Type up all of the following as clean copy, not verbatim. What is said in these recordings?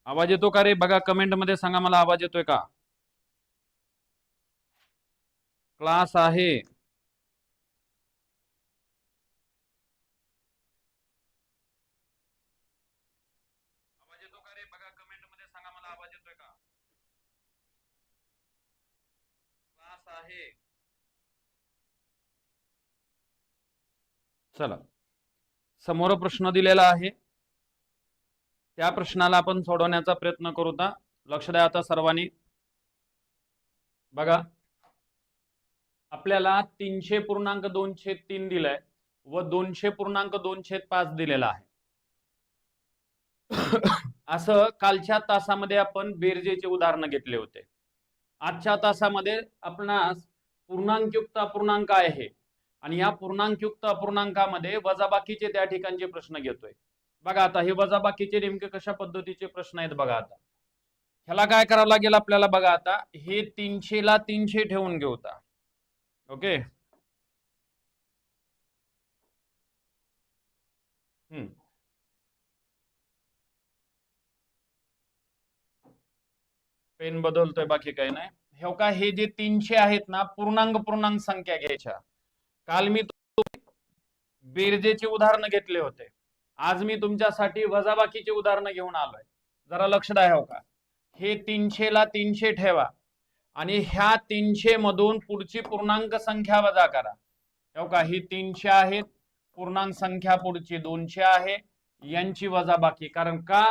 आवाज येतो का रे? बघा कमेंट मध्ये सांगा मला, आवाज येतोय का? क्लास आहे. आवाज येतो का रे? बघा कमेंट मध्ये सांगा मला, आवाज येतोय का? क्लास आहे. चला, समोर प्रश्न दिलेला आहे, त्या प्रश्नाला आपण सोडवण्याचा प्रयत्न करू. लक्ष द्या आता सर्वांनी. बघा, आपल्याला 300.203 दिलाय व 200.205 दिलेला आहे. असं कालच्या तासामध्ये आपण बेरजेचे उदाहरण घेतले होते. आजच्या तासामध्ये आपणास पूर्णांकयुक्त अपूर्णांक आहे आणि या पूर्णांकयुक्त अपूर्णांकामध्ये वजाबाकीचे त्या ठिकाणचे प्रश्न घेतोय. बघा आता हे वजाबाकीचे नेमके कशा पद्धतीचे प्रश्न आहेत बघा. आता ह्याला काय करावं लागेल आपल्याला? बघा आता हे 300 ला 300 ठेवून घेऊ. ओके, पेन बदलतोय, बाकी काही नाही. हे का, हे जे 300 आहेत ना, पूर्णांक संख्या घ्यायच्या. काल मी बेरजेचे उदाहरण घेतले होते, आज मी तुमच्यासाठी वजाबाकीचे उदाहरण घेऊन आलोय. जरा लक्ष द्या. हो का, हे 300 ला 300 ठेवा आणि ह्या 300 मधून पुढची पूर्णांक संख्या वजा करा. हो का, ही 300 आहेत, पूर्णांक संख्या पुढची 200 आहे, यांची वजाबाकी. कारण का,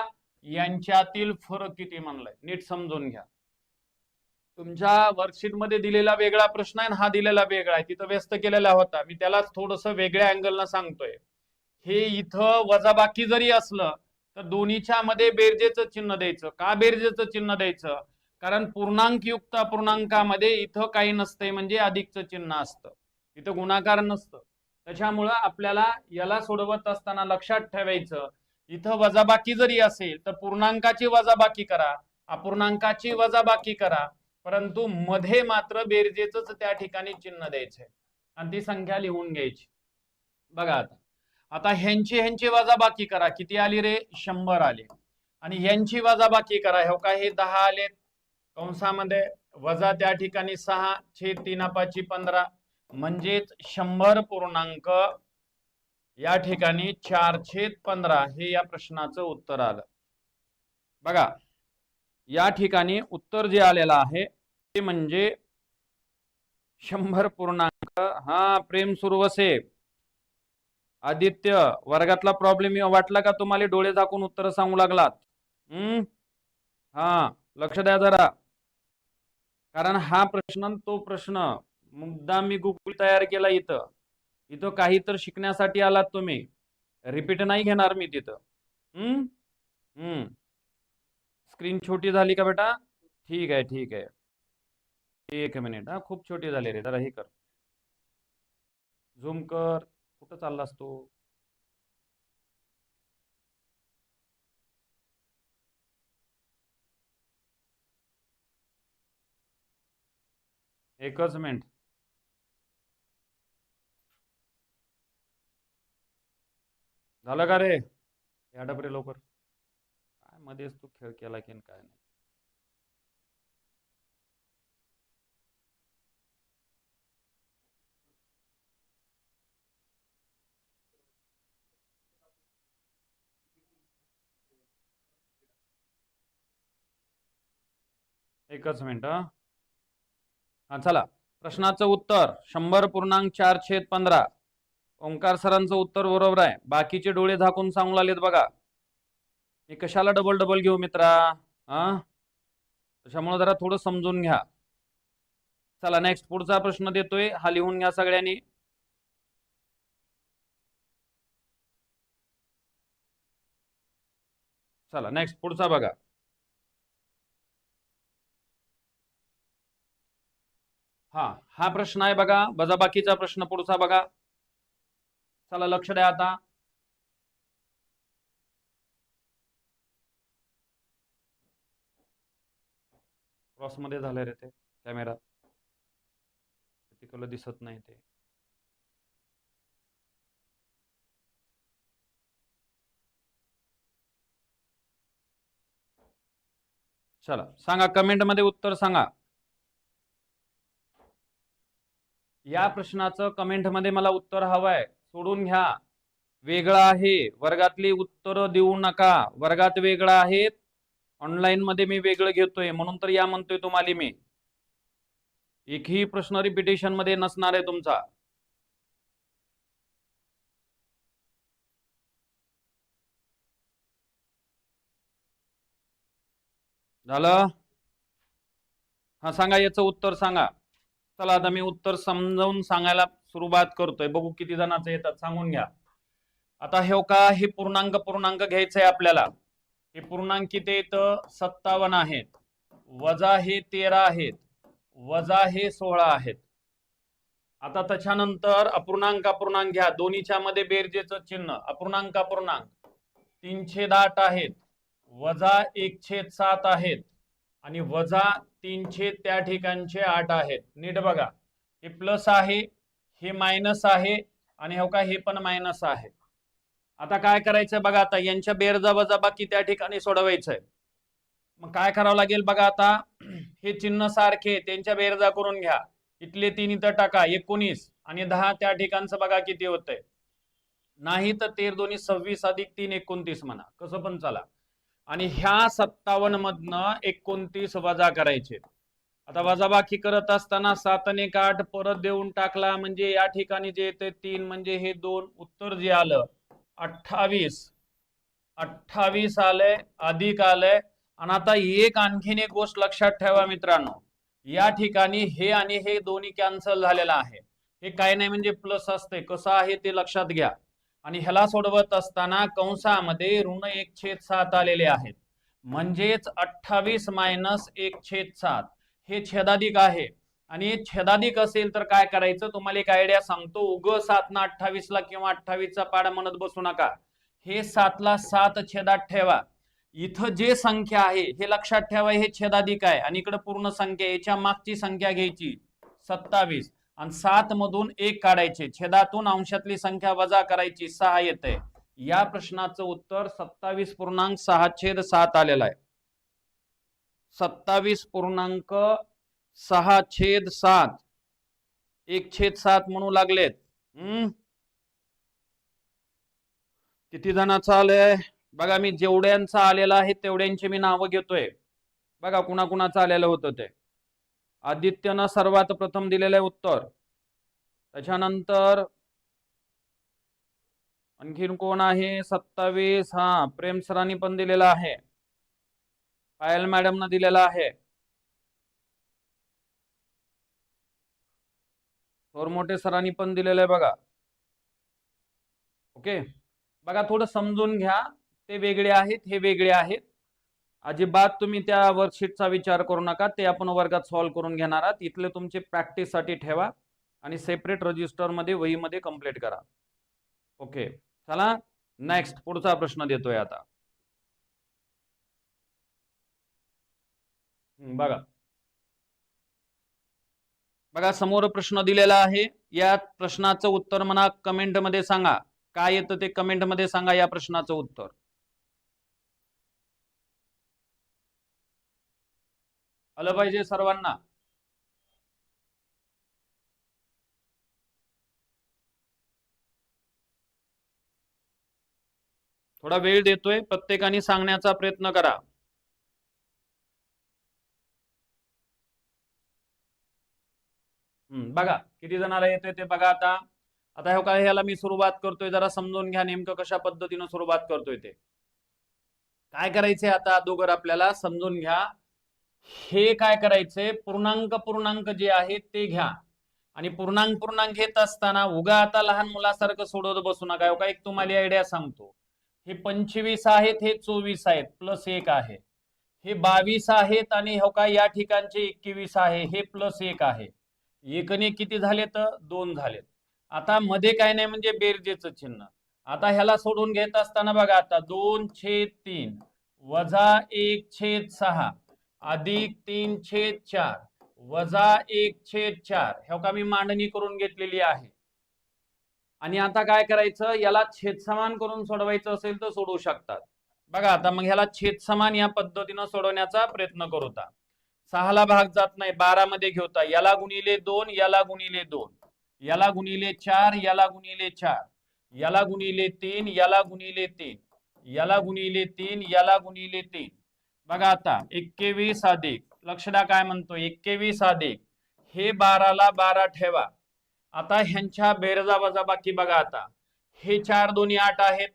यांच्यातील फरक किती म्हणलाय, नीट समजून घ्या. तुमच्या वर्कशीट मध्ये दिलेला वेगळा प्रश्न आहे, हा दिलेला वेगळा आहे. तिथं व्यस्त केलेला होता, मी त्यालाच थोडस वेगळ्या अँगलनं सांगतोय. हे इथं वजाबाकी जरी असलं तर दोन्हीच्या मध्ये बेरजेचं चिन्ह द्यायचं. का बेरजेचं चिन्ह द्यायचं? कारण पूर्णांक युक्त अपूर्णांकामध्ये इथं काही नसतंय, म्हणजे अधिकचं चिन्ह असतं, इथं गुणाकार नसतं. त्याच्यामुळं आपल्याला याला सोडवत असताना लक्षात ठेवायचं, इथं वजाबाकी जरी असेल तर पूर्णांकाची वजाबाकी करा, अपूर्णांकाची वजाबाकी करा, परंतु मध्ये मात्र बेरजेच त्या ठिकाणी चिन्ह द्यायचंय आणि ती संख्या लिहून घ्यायची. बघा आता, आता ह्यांची वजाबाकी करा. किती आली रे? 100 आले. आणि ह्यांची वजाबाकी करा. हो का, हे 10 आले, कंसामध्ये वजा त्या ठिकाणी 6 छेद 3 15, म्हणजेच 100 या ठिकाणी 4/15 हे या प्रश्नाचं उत्तर आलं. बघा, या ठिकाणी उत्तर जे आलेलं आहे ते म्हणजे 100. हा, प्रेम सुरवसे, आदित्य, वर्गातला प्रॉब्लेम वाटला का तुम्हाला? डोळे झाकून उत्तर सांगू लागलात. हा, लक्ष द्या जरा, कारण हा प्रश्न तो प्रश्न मुद्दाम मी गुगल तयार केला. इथं इथं काही तर शिकण्यासाठी आलात तुम्ही, रिपीट नाही घेणार मी तिथं. स्क्रीन छोटी झाली का बेटा? ठीक आहे, ठीक आहे, एक मिनिट. हा, खूप छोटी झाली रे, जरा हे कर, झूम कर. कुठं चाललास तू? एकच मिनिट. झालं का रे? या डबरे लवकर. काय मध्येच तू खेळ केला की काय नाही. एकच मिनिट. हा, चला, प्रश्नाचं उत्तर 100.4/15. ओंकार सरांचं उत्तर बरोबर आहे. बाकीचे डोळे झाकून सांगू लागलेत बघा. मी कशाला डबल डबल घेऊ मित्रा? हा, त्याच्यामुळे जरा थोडं समजून घ्या. चला, नेक्स्ट पुढचा प्रश्न देतोय, हा लिहून घ्या सगळ्यांनी. चला, नेक्स्ट पुढचा बघा. हा प्रश्न आहे बघा, वजाबाकीचा प्रश्न पुढचा बघा. चला, लक्ष द्या आता. क्रॉस मध्ये झाले रे ते कॅमेरा, तिकडलं दिसत नाही ते. चला सांगा, कमेंट मध्ये उत्तर सांगा. या प्रश्नाचं कमेंट मध्ये मला उत्तर हवंय. सोडून घ्या. वेगळं आहे, वर्गातली उत्तर देऊ नका. वर्गात वेगळं आहे, ऑनलाईन मध्ये मी वेगळं घेतोय, म्हणून तर या म्हणतोय तुम्हाला मी. एकही प्रश्न रिपिटेशन मध्ये नसणार आहे तुमचा. झालं? हा सांगा, याचं उत्तर सांगा. चला आता मी उत्तर समजावून सांगायला सुरुवात करतोय. बघू किती जणांचं येतात, सांगून घ्या. आता हे का, हे पूर्णांक घ्यायचंय आपल्याला. हे पूर्णांक किती येतं? 57 आहेत. वजा हे 13 आहेत. वजा हे 16 आहेत. आता त्याच्यानंतर अपूर्णांक घ्या. दोन्हीच्या मध्ये बेरजेचं चिन्ह. अपूर्णांक 3/8 आहेत. वजा 1/7 आहेत. आणि वजा 3 त्या ठिकाणचे 8 आहेत. नीट बघा, हे प्लस आहे, हे मायनस आहे, आणि हो का हे पण मायनस आहे. आता काय करायचंय बघा, आता यांच्या बेरजा वजाबाकी त्या ठिकाणी सोडवायचंय. मग काय करावं लागेल बघा, आता हे चिन्ह सारखे, त्यांच्या बेरजा करून घ्या. इथले 3 इथं टाका, 19 आणि 10 त्या ठिकाणचं बघा किती होतंय. नाही तर 13 दोन्ही 26 अधिक 3 29 म्हणा, कसं पण चला. आणि ह्या 57 मधनं 29 वजा करायचे. आता वजाबाकी करत असताना 7 आणि 1 8 परत देऊन टाकला, म्हणजे या ठिकाणी जे येते 3 म्हणजे हे 2, उत्तर जे आलं 28 आलंय, अधिक आलंय. आणि आता आणखीन एक गोष्ट लक्षात ठेवा मित्रांनो, या ठिकाणी हे आणि हे दोन्ही कॅन्सल झालेलं आहे. हे काय नाही म्हणजे प्लस असते, कसं आहे ते लक्षात घ्या. आणि ह्याला सोडवत असताना कंसामध्ये ऋण 1/7 आलेले आहेत, म्हणजेच 28 मायनस 1/7 हे छेदाधिक आहे. आणि छेदाधिक असेल तर काय करायचं, तुम्हाला एक आयडिया सांगतो. उग 7 ना 28 ला किंवा 28 चा पाडा म्हणत बसू नका. हे 7 ला 7 छेदात ठेवा. इथं जे संख्या आहे हे लक्षात ठेवा, हे छेदाधिक आहे. आणि इकडे पूर्ण संख्या, याच्या मागची संख्या घ्यायची 27 आणि 7 मधून 1 काढायचे. छेदातून अंशातली संख्या वजा करायची, 6 येते. या प्रश्नाचं उत्तर 27.6/7 आलेलं आहे. 27.6/7 1/7 म्हणू लागलेत. किती जणांचं आलंय बघा. मी जेवढ्यांचं आलेलं आहे तेवढ्यांची मी नावं घेतोय. बघा कुणाकुणाचं आलेलं होतं ते. आदित्यनं सर्वात प्रथम दिलेलं आहे उत्तर. त्याच्यानंतर आणखीन कोण आहे? 27. हा, प्रेम सरांनी पण दिलेला आहे. पायल मॅडम न दिलेला आहे. थोरमोठे सरांनी पण दिलेलं आहे बघा. ओके, बघा थोडं समजून घ्या. ते वेगळे आहेत, हे वेगळे आहेत. अजिबात तुम्ही त्या वर्कशीटचा विचार करू नका, ते आपण वर्गात सॉल्व्ह करून घेणार आहात. इथले तुमचे प्रॅक्टिस साठी ठेवा आणि सेपरेट रजिस्टर मध्ये वहीमध्ये कंप्लीट करा. ओके, चला नेक्स्ट पुढचा प्रश्न देतोय आता. बघा बघा समोर प्रश्न दिलेला आहे. या प्रश्नाचं उत्तर म्हणा कमेंट मध्ये सांगा. काय येतं ते कमेंट मध्ये सांगा या प्रश्नाचं उत्तर. आलं पाहिजे सर्वांना. थोडा वेळ देतोय, प्रत्येकाने सांगण्याचा प्रयत्न करा. बघा किती जणाला येतोय ते बघा. आता आता हे काय, ह्याला मी सुरुवात करतोय, जरा समजून घ्या नेमकं कशा पद्धतीने सुरुवात करतोय ते. काय करायचंय आता अगोदर आपल्याला समजून घ्या. हे काय करायचंय, पूर्णांक जे आहेत ते घ्या. आणि पूर्णांक घेत असताना उगा आता लहान मुलासारखं सोडवत बसू नका. का एक तुम्हाला आयडिया सांगतो. हे 25 आहेत, हे 24 आहेत, प्लस 1 आहे. हे 22 आहेत आणि हो का या ठिकाणचे 21 आहे, हे प्लस 1 आहे. एकने किती झाले तर 2 झालेत. आता मध्ये काय नाही म्हणजे बेरजेचं चिन्ह. आता ह्याला सोडून घेत असताना बघा, आता 2/3 वजा 1/6 अधिक 3/4 वजा 1/4 हे का मी मांडणी करून घेतलेली आहे. आणि आता काय करायचं, याला छेदसमान करून सोडवायचं असेल तर सोडवू शकतात. बघा आता मग ह्याला छेद समान या पद्धतीनं सोडवण्याचा प्रयत्न करू आता. 6ला भाग जात नाही, 12 मध्ये घेऊता. याला गुणिले 2, याला गुणिले 2, याला गुणिले 4, याला गुणिले 4, याला गुणिले 3, याला गुणिले 3, याला गुणिले 3, याला गुणिले 3. बघा आता 21 अधिक, लक्ष द्या काय म्हणतो, 21 अधिक हे 12ला 12 ठेवा. आता ह्यांच्या बेरजा वजाबाकी बघा आता. हे 4 दोन्ही 8 आहेत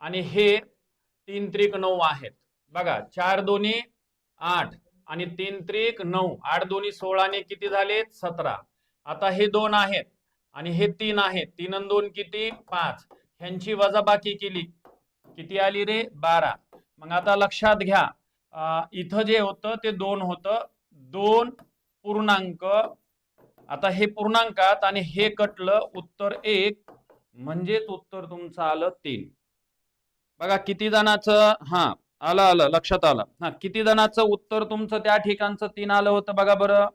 आणि हे 3 त्रिक 9 आहेत. बघा 4 दोन्ही 8 आणि 3 त्रिक 9, 8 दोन्ही 16 ने किती झाले 17. आता हे 2 आहेत आणि हे 3 आहेत, 3 आणि 2 किती 5. ह्यांची वजाबाकी केली किती आली रे 12. मग आता लक्षात घ्या इथं जे होतं ते 2 होतं, 2 पूर्णांक. आता हे पूर्णांकात आणि हे कटलं, उत्तर 1 म्हणजेच उत्तर तुमचं आलं 3. बघा किती जणांचं आलं लक्षात आलं. किती जणांचं उत्तर तुमचं त्या ठिकाणचं 3 आलं होतं बघा बरं.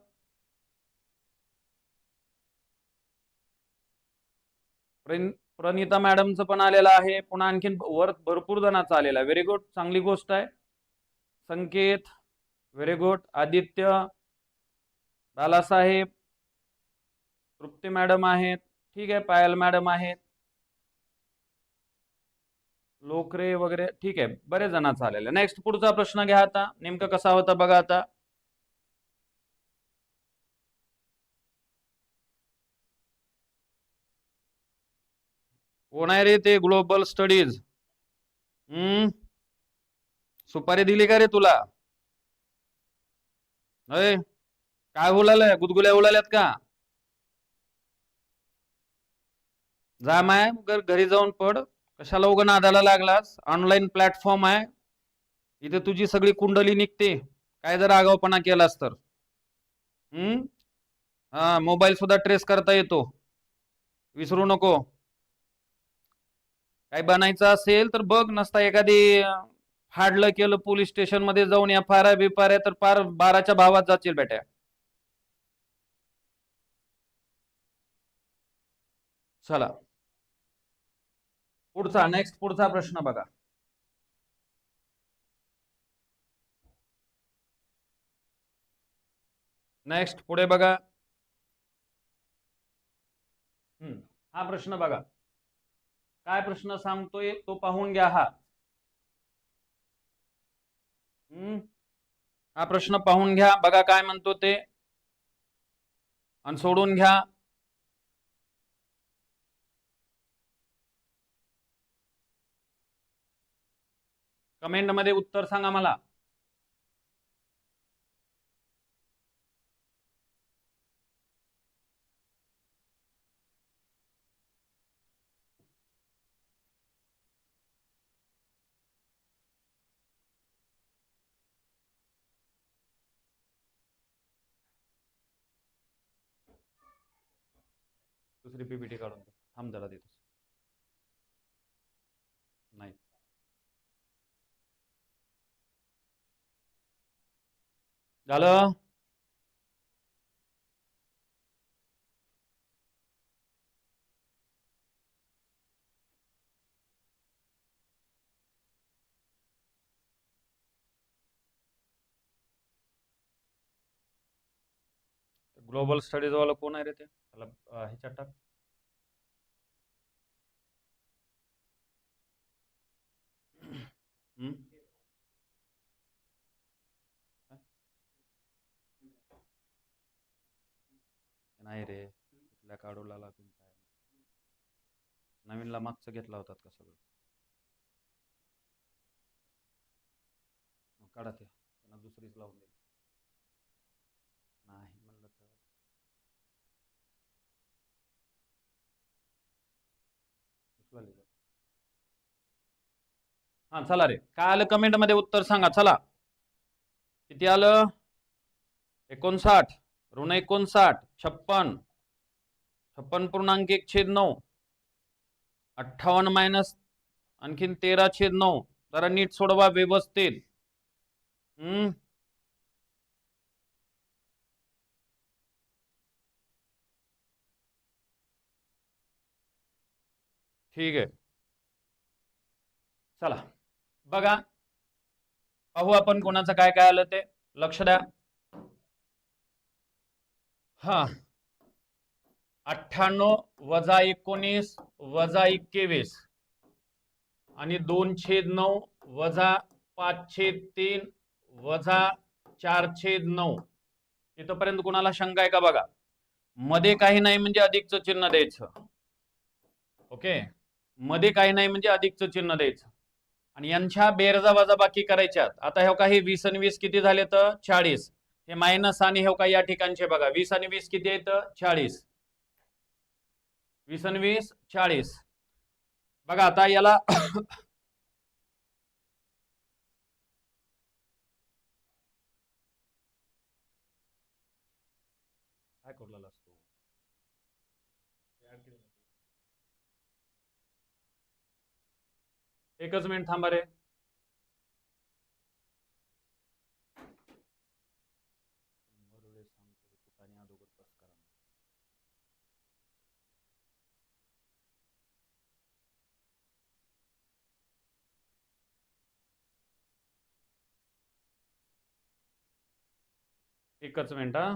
प्रणिता मॅडमचं पण आलेलं आहे, पुन्हा आणखीन वर भरपूर जणांचं आलेलं आहे. व्हेरी गुड, चांगली गोष्ट आहे. संकेत व्हेरी गुड, आदित्य, बालासाहेब, तृप्ती मॅडम आहेत, ठीक आहे, पायल मॅडम आहेत, लोकरे वगैरे, ठीक आहे, बरेच जणांचं आलेलं. नेक्स्ट पुढचा प्रश्न घ्या आता, नेमकं कसा होता बघा आता. कोण आहे रे ते ग्लोबल स्टडीज? सुपारी दिली का रे तुला? अय काय बोलायलाय, गुदगुल्या बोलायल्यात का? जा माय घरी जाऊन पड, कशाला उगा नादाला लागलास. ऑनलाईन प्लॅटफॉर्म आहे, इथे तुझी सगळी कुंडली निघते. काय जर आगाऊपणा केलास तर मोबाईल सुद्धा ट्रेस करता येतो, विसरू नको. काय बनायचं असेल तर बघ, नसता एखादी हाडलं केलं पोलीस स्टेशन मध्ये जाऊन एफआयआर बिफार तर पार 12च्या भावात जातील बेट्या. चला पुढचा, नेक्स्ट पुढचा प्रश्न बघा. नेक्स्ट पुढे बघा. हा प्रश्न बघा, काय प्रश्न सांगतोय तो पाहून घ्या. हा प्रश्न पाहून घ्या, बघा काय म्हणतो ते आणि सोडून घ्या. कमेंट मध्ये उत्तर सांगा मला. दुसरी पीपीटी काढून दे, थांब जरा देतो. नाही झालं. ग्लोबल स्टडीज वाला कोण आहे रे ते, त्याला ह्याच्यात टाक. नाही रे, कुठल्या काढूला लागून काय नवीनला मागचं घेतला होता का सगळं. काढा ते, त्यांना दुसरीच लावून दे. नाही म्हणलं तर चला रे, काय आलं कमेंट मध्ये उत्तर सांगा. चला किती आलं? 59 ऋण 59, 56, 56.1/9, 58 मायनस आणखीन 13/9. जरा नीट सोडवा व्यवस्थित. ठीक आहे, चला बघा पाहू आपण कोणाचं काय काय आलं ते, लक्ष द्या. हा 98 वजा 19 वजा 21 आणि 2/9 वजा 5/3 वजा 4/9. इथपर्यंत कोणाला शंका आहे का बघा. मध्ये काही नाही म्हणजे अधिकचं चिन्ह द्यायचं. ओके, मध्ये काही नाही म्हणजे अधिकचं चिन्ह द्यायचं आणि यांच्या बेरजा वजाबाकी करायच्यात. आता हे काही 20 आणि 20 किती झाले तर 40. हे मायनस आणि हे काही या ठिकाणचे बघा 20 आणि 20 किती आहेत 40. 20 आणि 20 40. बघा आता याला काय करू असतो. एकच मिनिट थांबा रे. एकच मिनिट हा.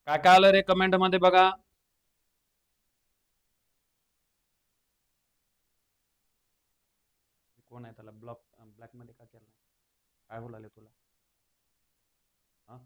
काय काय आलं रे कमेंट मध्ये बघा. कोण आहे त्याला ब्लॅक मध्ये का केलं, काय बोलाले तुला. हा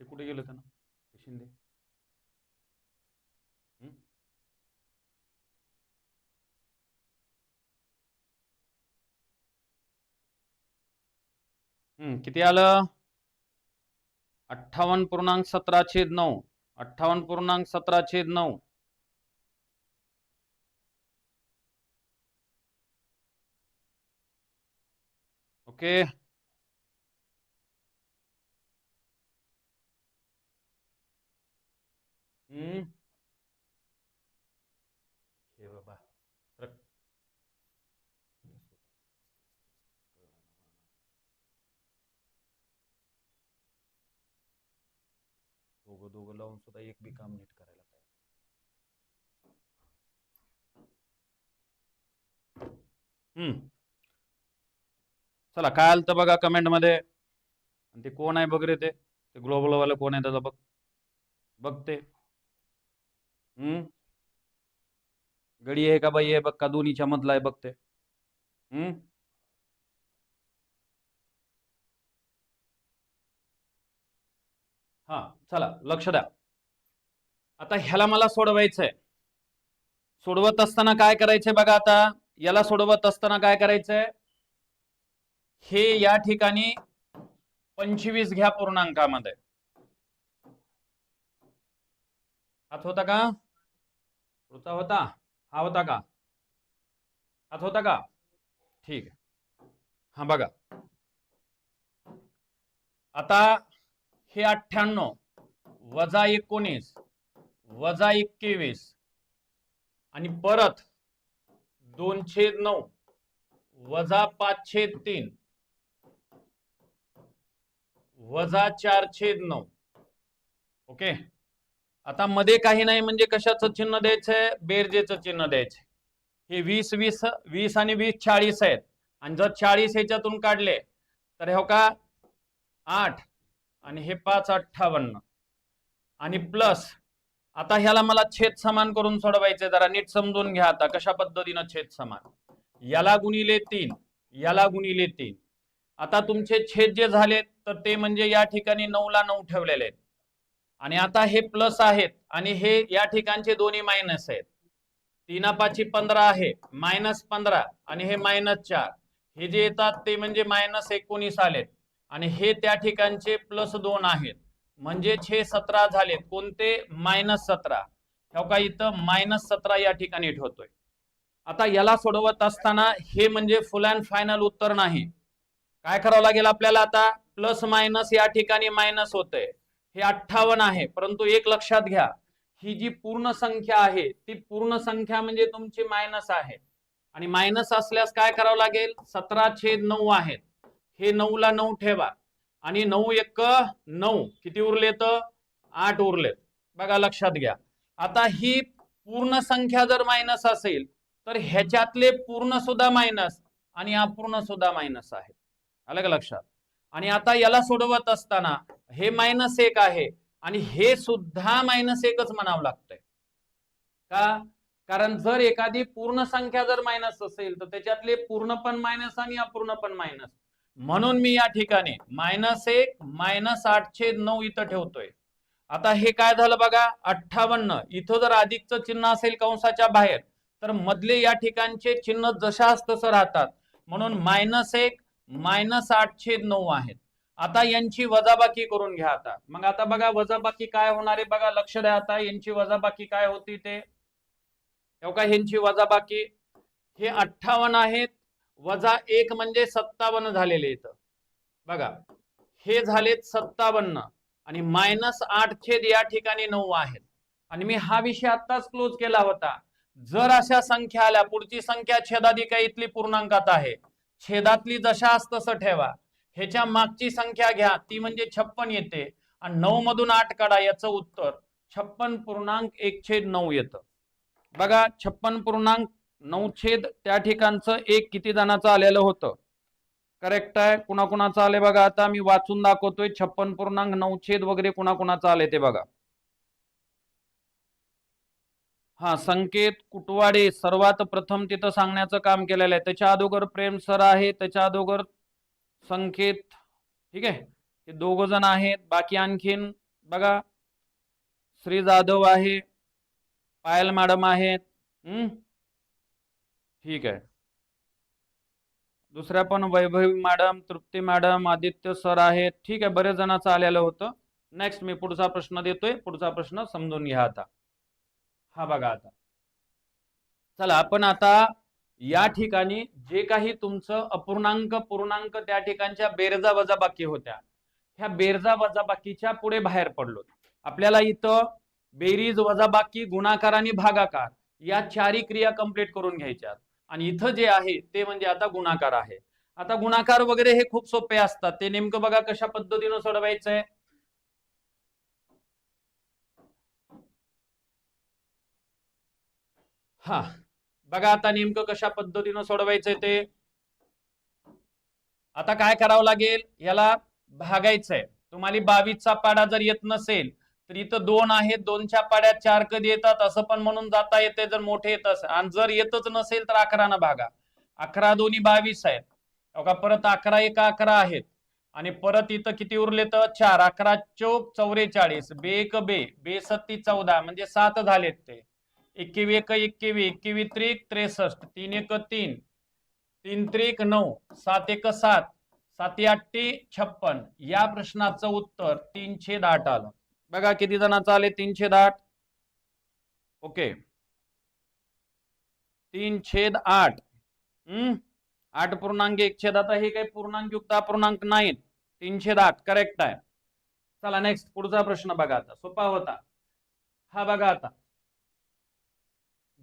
ते कुठे गेलं त्यानं शिंदे. किती आलं 58.17/9. 58.17/9. ओके, हे बाबा दोघं लावून सुद्धा एक बी काम नीट करायला तयार. चला काय आलं तर बघा कमेंट मध्ये. ते कोण आहे बघ रे, ते ग्लोबल वाला कोण आहे त्याचा बघ. बघते गडी आहे का बाई आहे बघ, का दोन्हीच्या मधला आहे बघते. हा चला लक्ष द्या. आता ह्याला मला सोडवायचंय. सोडवत असताना काय करायचंय बघा. आता याला सोडवत असताना काय करायचंय, हे या ठिकाणी 25 घ्या पूर्णांकामध्ये. हात होता का, पुढचा होता, हा होता का, हात होता का, ठीक आहे. हा बघा आता हे 98 वजा 19 वजा 21 आणि परत 2/9 वजा 5/3 वजा 4/9. ओके, आता मध्ये काही नाही म्हणजे कशाचं चिन्ह द्यायचंय, बेरजेचं चिन्ह द्यायचंय. हे 20 20 20 आणि 20 40 आहेत आणि जर 40 ह्याच्यातून काढले तर हे का 8 आणि हे 5 58 आणि प्लस. आता ह्याला मला छेद समान करून सोडवायचे, जरा नीट समजून घ्या. आता कशा पद्धतीनं छेद समान, याला गुणिले 3 याला गुणिले 3. आता तुमचे छेद जे झालेत तर ते म्हणजे या ठिकाणी 9 ला 9 ठेवलेले आहेत. आणि आता हे प्लस आहेत आणि हे या ठिकाणचे दोन्ही मायनस आहेत. 3 15 आहे, -15 आणि हे -4. हे जे येतात ते म्हणजे -19 आलेत आणि हे त्या ठिकाणचे +2 आहेत. म्हणजे 17 झालेत. कोणते? -17. हो का, इथं -17 या ठिकाणी ठेवतोय. आता याला सोडवत असताना हे म्हणजे फुल अँड फायनल उत्तर नाही. काय करावं लागेल आपल्याला आता? प्लस मायनस या ठिकाणी मायनस होतंय. हे 58 आहे, परंतु एक लक्षात घ्या, ही जी पूर्ण संख्या आहे ती पूर्ण संख्या म्हणजे तुमची मायनस आहे. आणि मायनस असल्यास काय करावं लागेल? 17/9 आहेत. हे 9 ला 9 ठेवा आणि 9 1 9 किती उरलेत? 8 उरलेत. बघा लक्षात घ्या. आता ही पूर्ण संख्या जर मायनस असेल तर ह्याच्यातले पूर्ण सुद्धा मायनस आणि अपूर्ण सुद्धा मायनस आहे. आलं का लक्षात? आणि आता याला सोडवत असताना हे -1 आहे आणि हे सुद्धा -1च म्हणावं लागतंय. का? कारण जर एखादी पूर्ण संख्या जर मायनस असेल तर त्याच्यातले पूर्ण पण मायनस आणि अपूर्ण पण मायनस. म्हणून मी या ठिकाणी -1 -8/9 इथं ठेवतोय. आता हे काय झालं बघा? 58. इथं जर अधिकचं चिन्ह असेल कंसाच्या बाहेर तर मधले या ठिकाणचे चिन्ह जशास तसं राहतात. म्हणून -1 -8/9 आहेत. आता यांची वजाबाकी करून घ्या. आता मग आता बघा वजाबाकी काय होणार आहे बघा, लक्ष द्या. आता यांची वजाबाकी काय होती ते का, ह्यांची वजाबाकी हे 58 आहेत वजा 1 म्हणजे 57 झालेले इथं बघा. हे झालेत 57 आणि -8 या ठिकाणी 9 आहेत. आणि मी हा विषय आत्ताच क्लोज केला होता. जर अशा संख्या आल्या, पुढची संख्या छेदाधिका इथली पूर्णांकात आहे, छेदातली जशास तसं ठेवा. ह्याच्या मागची संख्या घ्या, ती म्हणजे 56 येते आणि 9 मधून 8 काढा, याचं उत्तर 56.1/9 येतं. बघा 56.9 त्या ठिकाणचं एक किती जणांचं आलेलं होतं? करेक्ट आहे. कुणाकुणाचं आले बघा. आता मी वाचून दाखवतोय. 56.9 वगैरे कुणाकुणाचं आले ते बघा. हा, संकेत कुटवाडे सर्वात प्रथम तिथं सांगण्याचं काम केलेलं आहे. त्याच्या अगोदर प्रेम सर आहे, त्याच्या अगोदर संकेत, ठीक आहे, हे 2 जण आहेत. बाकी आणखीन बघा श्री जाधव आहे, पायल मॅडम आहेत. ठीक आहे. दुसऱ्या पण वैभवी मॅडम, तृप्ती मॅडम, आदित्य सर आहेत. ठीक आहे, बरेच जणांचं आलेलं होतं. नेक्स्ट मी पुढचा प्रश्न देतोय. पुढचा प्रश्न समजून घ्या आता. हा बघा आता, चला आपण आता या ठिकाणी जे काही तुमचं अपूर्णांक पूर्णांक त्या ठिकाणच्या बेरजा वजाबाकी होत्या, ह्या बेरजा वजाबाकीच्या पुढे बाहेर पडलो. आपल्याला इथं बेरीज वजाबाकी गुणाकार आणि भागाकार या 4 क्रिया कंप्लीट करून घ्यायच्या. आणि इथं जे आहे ते म्हणजे आता गुणाकार आहे. आता गुणाकार वगैरे हे खूप सोपे असतात. ते नेमकं बघा कशा पद्धतीनं सोडवायचंय. हा बघा आता नेमकं कशा पद्धतीनं सोडवायचंय ते. आता काय करावं लागेल? याला भागायचंय. तुम्हाला 22चा पाडा जर येत नसेल तर इथं 2 आहेत, 2च्या पाड्यात 4 कधी येतात असं पण म्हणून जाता येते जर मोठे येत असेल. आणि जर येतच नसेल तर 11 न भागा. 11 दोन्ही 22 आहेत. बघा परत 11 1 11 आहेत आणि परत इथं किती उरले तर 4. 11 चौक 44, बे 1 बे, बे 7 14 म्हणजे 7 झालेत ते. 21 21, 21 त्रिक 63, 3 1 3, 3 त्रिक 9, 7 1 7, 7 8 56. या प्रश्नाचं उत्तर 3/8 आलं. बघा किती जणांचं आले? 3/8. ओके, 3/8. 8.1 आता हे काही पूर्णांक युक्त अपूर्णांक नाहीत. 3/8 करेक्ट आहे. चला नेक्स्ट पुढचा प्रश्न बघा. आता सोपा होता हा. बघा आता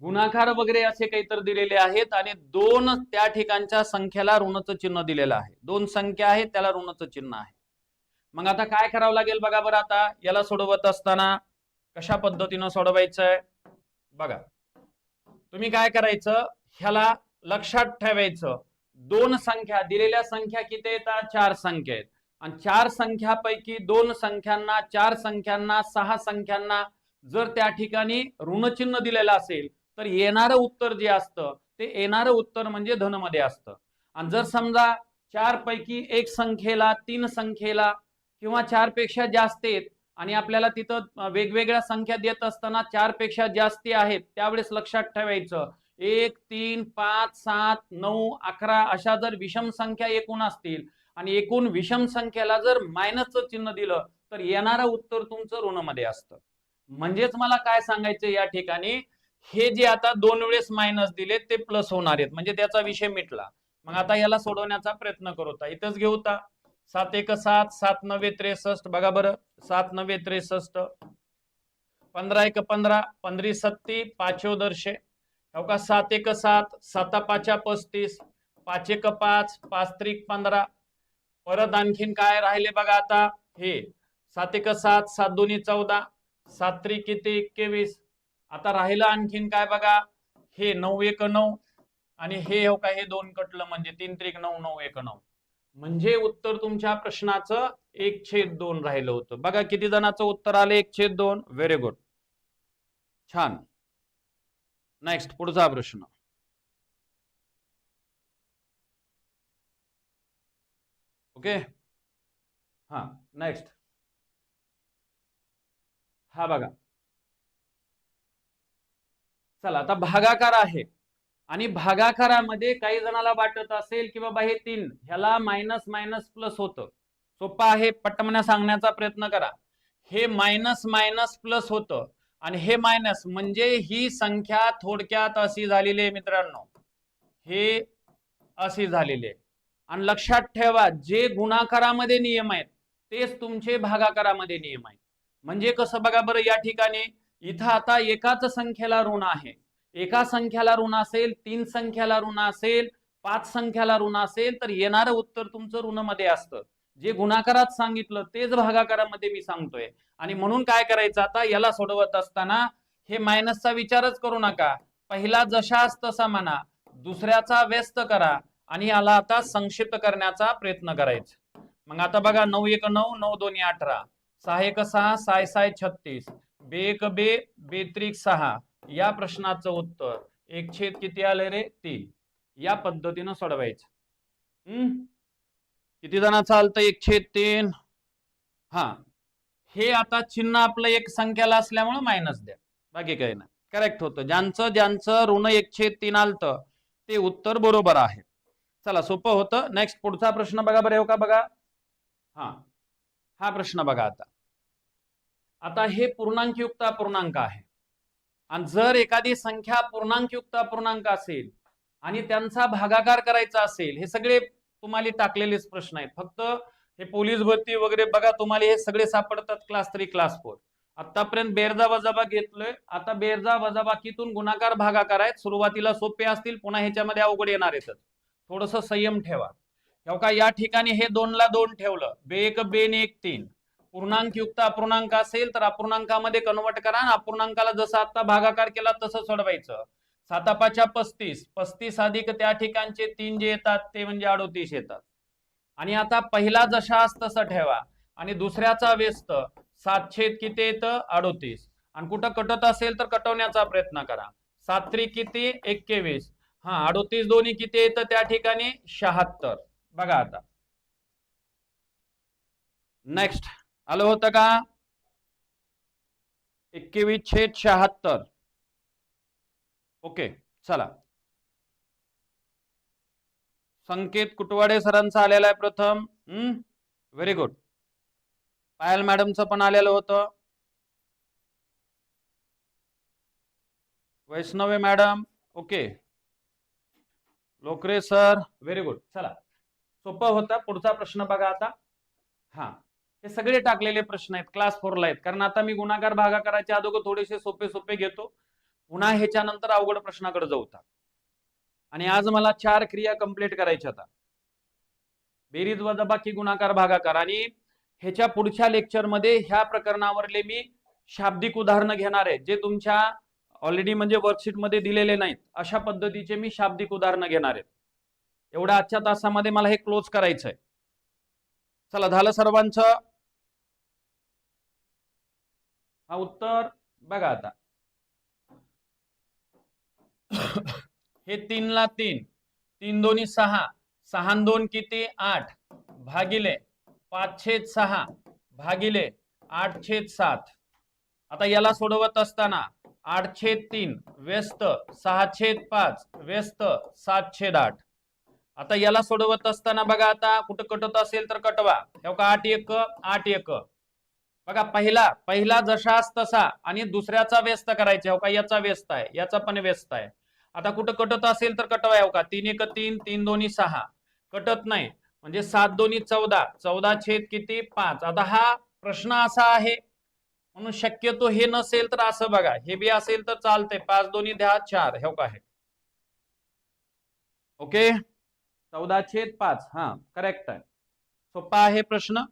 गुणाकार वगैरे असे काहीतरी दिलेले आहेत आणि 2 त्या ठिकाणच्या संख्येला ऋणाचं चिन्ह दिलेलं आहे. 2 संख्या आहेत त्याला ऋणाचं चिन्ह आहे. मग आता काय करावं लागेल बघा बरं. आता याला सोडवत असताना कशा पद्धतीनं सोडवायचंय बघा. तुम्ही काय करायचं, ह्याला लक्षात ठेवायचं. 2 संख्या दिलेल्या संख्या किती येतात? 4 संख्या आहेत आणि 4 संख्यापैकी 2 संख्यांना, 4 संख्यांना, 6 संख्यांना जर त्या ठिकाणी ऋणचिन्ह दिलेलं असेल तर येणारं उत्तर जे असतं ते येणारं उत्तर म्हणजे धनमध्ये असतं. आणि जर समजा चार पैकी एक संख्येला, तीन संख्येला किंवा चार पेक्षा जास्त आहेत आणि आपल्याला तिथं वेगवेगळ्या संख्या देत असताना चार पेक्षा जास्ती आहेत, त्यावेळेस लक्षात ठेवायचं 1 3 5 7 9 11 अशा जर विषम संख्या एकूण असतील आणि एकूण विषम संख्येला जर मायनसचं चिन्ह दिलं तर येणारं उत्तर तुमचं ऋणमध्ये असतं. म्हणजेच मला काय सांगायचं या ठिकाणी, हे जे आता दोन वेळेस मायनस दिले ते प्लस होणार आहेत, म्हणजे त्याचा विषय मिटला. मग आता याला सोडवण्याचा प्रयत्न करू. इथंच घेऊ. 7 1 7 7 9 63 बघा बरं, 7 9 63, 15 1 15 15 सत्ती 5 दर्शे हो का, 7 1 7 7 5 35 5 1 5 5 3 15. परत आणखीन काय राहिले बघा आता, हे 7 1 7 7 2 14 7 3 किती 21. आता राहिलं आणखीन काय बघा, हे 9 1 9 आणि हे हो का, हे दोन कटलं म्हणजे 3 3 9 9 1 9. म्हणजे उत्तर तुमच्या प्रश्नाचं 1/2 राहिलं होतं. बघा किती जणांचं उत्तर आलं 1/2. व्हेरी गुड, छान. नेक्स्ट पुढचा प्रश्न. ओके, हा नेक्स्ट. हा बघा, चला आता भागाकार आहे आणि भागाकारामध्ये काही जणाला वाटत असेल की बाबा हे 3 ह्याला मायनस मायनस प्लस होतं. सोपं आहे, पटमन सांगण्याचा प्रयत्न करा. हे मायनस मायनस प्लस होतं आणि हे मायनस म्हणजे ही संख्या थोडक्यात अशी झालेली आहे मित्रांनो, हे अशी झालेली आहे. आणि लक्षात ठेवा, जे गुणाकारामध्ये नियम आहेत तेच तुमचे भागाकारामध्ये नियम आहेत. म्हणजे कसं बघा बरं, या ठिकाणी इथं आता एकाच संख्येला ऋण आहे, एका संख्याला ऋण असेल, 3 संख्याला ऋण असेल, 5 संख्याला ऋण असेल तर येणारं उत्तर तुमचं ऋणमध्ये असतं. जे गुणाकारात सांगितलं तेच भागाकारामध्ये मी सांगतोय. आणि म्हणून काय करायचं, आता याला सोडवत असताना हे मायनसचा विचारच करू नका, पहिला जशास तसा म्हणा, दुसऱ्याचा व्यस्त करा आणि याला आता संक्षिप्त करण्याचा प्रयत्न करायचा. मग आता बघा, 9 1 9 9 2 18 6 1 6 6 6 36 2 1 2 2 3 6. या प्रश्नाचं उत्तर 1 किती आले रे 3. या पद्धतीनं सोडवायचं. किती जणांचं आलतं 1/3. हा, हे आता चिन्ह आपलं एक संख्याला असल्यामुळे मायनस द्या, बाकी काही नाही, करेक्ट होतं. ज्यांचं ज्यांचं ऋण 1/3 आलतं ते उत्तर बरोबर आहे. चला, सोपं होतं. नेक्स्ट पुढचा प्रश्न बघा बरं, हो का बघा. हा प्रश्न बघा. आता हे पूर्णांकयुक्त अपूर्णांक आहे आणि जर एखादी संख्या पूर्णांकयुक्त अपूर्णांक असेल आणि त्यांचा भागाकार करायचा असेल, हे सगळे तुम्हाला टाकलेलेच प्रश्न आहेत. फक्त हे पोलीस भरती वगैरे बघा, तुम्हाला हे सगळे सापडतात क्लास 3 क्लास 4. आतापर्यंत बेरजा वजाबा घेतलोय, आता बेरजा वजाबाकीतून गुणाकार भागाकार आहेत. सुरुवातीला सोपे असतील, पुन्हा ह्याच्यामध्ये अवघड येणार आहेत. थोडस संयम ठेवा. हो का, या ठिकाणी हे 2 ला 2 ठेवलं, 2 1 2 1 3. पूर्णांकयुक्त अपूर्णांक असेल तर अपूर्णांकामध्ये कन्वर्ट करा आणि अपूर्णांकाला जसं आता भागाकार केला तसं सोडवायचं. 7 5 35 35 अधिक त्या ठिकाणचे 3 जे येतात ते म्हणजे 38 येतात. आणि आता पहिला जशास तसं ठेवा आणि दुसऱ्याचा व्यस्त 7 किती येतं 38. आणि कुठं कटत असेल तर कटवण्याचा प्रयत्न करा. 7 3 किती 21. 38 दोन्ही किती येतं त्या ठिकाणी 76. बघा आता नेक्स्ट आलं होतं का 21/76. ओके, चला. संकेत कुटवाडे सरांचा आलेला आहे प्रथम. Very good. पायल मॅडमचं पण आलेलं होतं. Vaishnavi madam okay. Lokare sir very good. चला, सोपं होता. पुढचा प्रश्न बघा आता. हे सगळे टाकलेले प्रश्न आहेत, क्लास 4 ला आहेत, कारण आता मी गुणाकार भागाकाराच्या अगोदर थोडेसे सोपे सोपे घेतो, पुन्हा ह्याच्यानंतर अवघड प्रश्नाकडे जाऊ. आणि आज मला 4 क्रिया कंप्लीट करायच्या होत्या, बेरीज वजाबाकी गुणाकार भागाकार. आणि ह्याच्या पुढच्या लेक्चरमध्ये ह्या प्रकरणावरले मी शाब्दिक उदाहरणं घेणार आहे, जे तुमच्या ऑलरेडी म्हणजे वर्कशीट मध्ये दिलेले नाहीत. अशा पद्धतीचे मी शाब्दिक उदाहरणं घेणार आहे. एवढ्या आजच्या तासामध्ये मला हे क्लोज करायचंय. चला, झालं सर्वांचं. हा उत्तर बघा आता. हे 3 ला 3 3 दोन्ही 6 6 आणि 2 किती 8 भागिले 5/6 भागिले 8/7. आता याला सोडवत असताना 8/3 व्यस्त 6/5 व्यस्त 7/8. आता याला सोडवत असताना बघा, आता कुठं कटत असेल तर कटवा. हो का 8 1 8 1. बघा पहिला जशास तसा आणि दुसऱ्याचा व्यस्त करायचा. हो का याचा व्यस्त आहे, याचा पण व्यस्त आहे. आता कुठं कटत असेल तर कटवा. हो का 3 1 3 3 2 6 कटत नाही म्हणजे 7 2 14 14 किती 5. आता हा प्रश्न असा आहे म्हणून शक्यतो हे नसेल तर असं बघा, हे बी असेल तर चालतंय. 5 2 10 4 हो का आहे. ओके 14/5 हा करेक्ट आहे. सोपा आहे प्रश्न.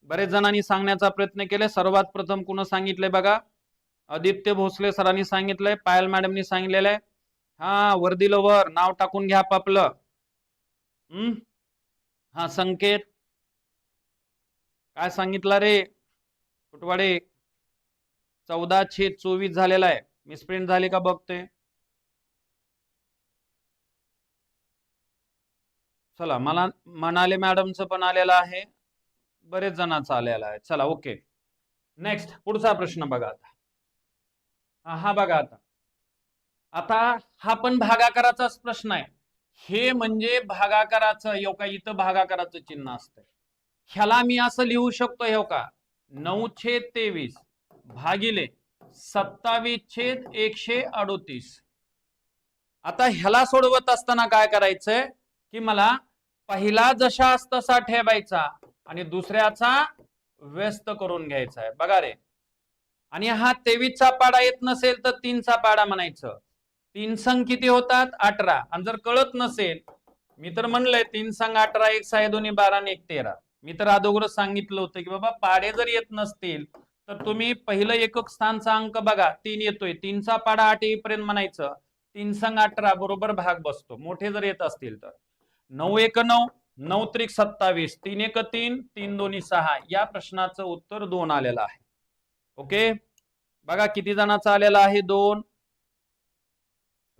बरेच जणांनी सांगण्याचा प्रयत्न केले. सर्वात प्रथम कोण सांगितलंय बघा, आदित्य भोसले सरांनी सांगितलंय, पायल मॅडमनी सांगितलेलं आहे. हा वर्दीला वर नाव टाकून घ्या आपलं. हा संकेत काय सांगितलं रे कुटवाडे? 14/24 झालेला आहे. मिसप्रिंट झाले का बघते. चला मला मनाले मॅडमचं पण आलेलं आहे, बरेच जणांचा आलेला आहे. चला ओके नेक्स्ट पुढचा प्रश्न बघा. आता हा बघा, आता हा पण भागाकाराचाच प्रश्न आहे. हे म्हणजे भागाकाराचं यो का इथं भागाकाराचं चिन्ह असतंय. ह्याला मी असं लिहू शकतो हो का 9/23 भागिले 27/138. आता ह्याला सोडवत असताना काय करायचंय की मला पहिला जशास तसा ठेवायचा आणि दुसऱ्याचा व्यस्त करून घ्यायचा आहे. बघा रे, आणि हा 23चा पाडा येत नसेल तर 3चा पाडा म्हणायचं. 3 संघ किती होतात 18. आणि जर कळत नसेल, मी तर म्हणलंय 3 संघ 18 1 6 2 12 आणि 1 13. मी तर अगोदरच सांगितलं होतं की बाबा पाडे जर येत नसतील तर तुम्ही पहिलं एकक स्थानचा अंक बघा 3 येतोय, 3चा पाडा 8 येईपर्यंत म्हणायचं. 3 संघ 18 बरोबर भाग बसतो. मोठे जर येत असतील तर 9 1 9 9 त्रिक 27 3 1 3 3 2 6. या प्रश्नाचं उत्तर 2 आलेलं आहे. ओके बघा किती जणांचा आलेला आहे 2.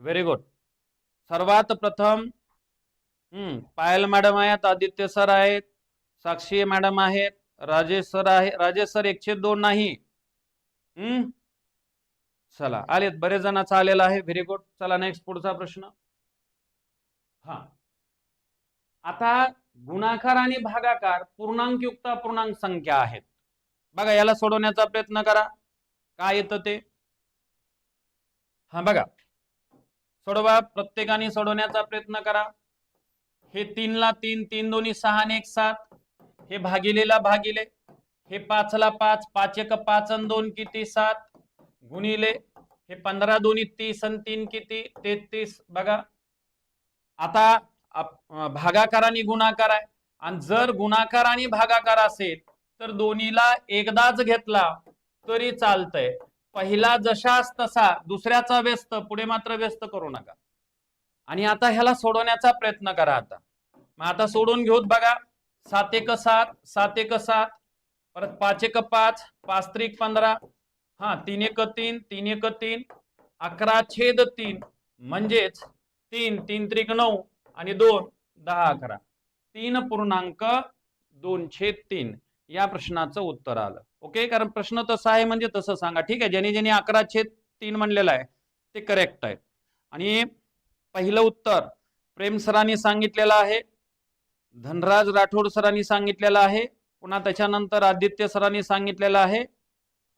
Very good. सर्वात प्रथम पायल मॅडम आहेत, आदित्य सर आहेत, साक्षी मॅडम आहेत, राजेश सर आहे. राजेश सर 1/2 नाही. चला आलेत, बरेच जणांचा आलेला आहे. Very good. चला नेक्स्ट पुढचा प्रश्न. हा आता गुणाकार आणि भागाकार पूर्णांकयुक्त अपूर्णांक संख्या आहेत. बघा याला सोडवण्याचा प्रयत्न करा. काय येतं ते हा बघा सोडवा. प्रत्येकाने सोडवण्याचा प्रयत्न करा. हे 3 ला 3 3 2 6 आणि 1 7. हे भागिलेला भागिले, हे 5 ला 5 5 1 5 आणि 2 किती 7 गुणिले हे 15 2 30 आणि 3 किती 33. बघा आता भागाकार आणि गुणाकार आहे, आणि जर गुणाकार आणि भागाकार असेल तर दोन्हीला एकदाच घेतला तरी चालतंय. पहिला जशास तसा दुसऱ्याचा व्यस्त, पुढे मात्र व्यस्त करू नका. आणि आता ह्याला सोडवण्याचा प्रयत्न करा. आता सोडून घेऊत बघा. 7 1 7 7 1 7 परत 5 1 5 5 3 15 हा 3 1 3 3 1 3 11/3 म्हणजेच 3 3 त्रिक 9 आणि 2 10 11 3.2/3 या प्रश्नाचं उत्तर आलं. ओके कारण प्रश्न तसा आहे म्हणजे तसं सांगा. ठीक आहे, ज्याने ज्याने 11/3 म्हणलेलं आहे ते करेक्ट आहे. आणि पहिलं उत्तर प्रेम सरांनी सांगितलेलं आहे, धनराज राठोड सरांनी सांगितलेलं आहे, पुन्हा त्याच्यानंतर आदित्य सरांनी सांगितलेलं आहे,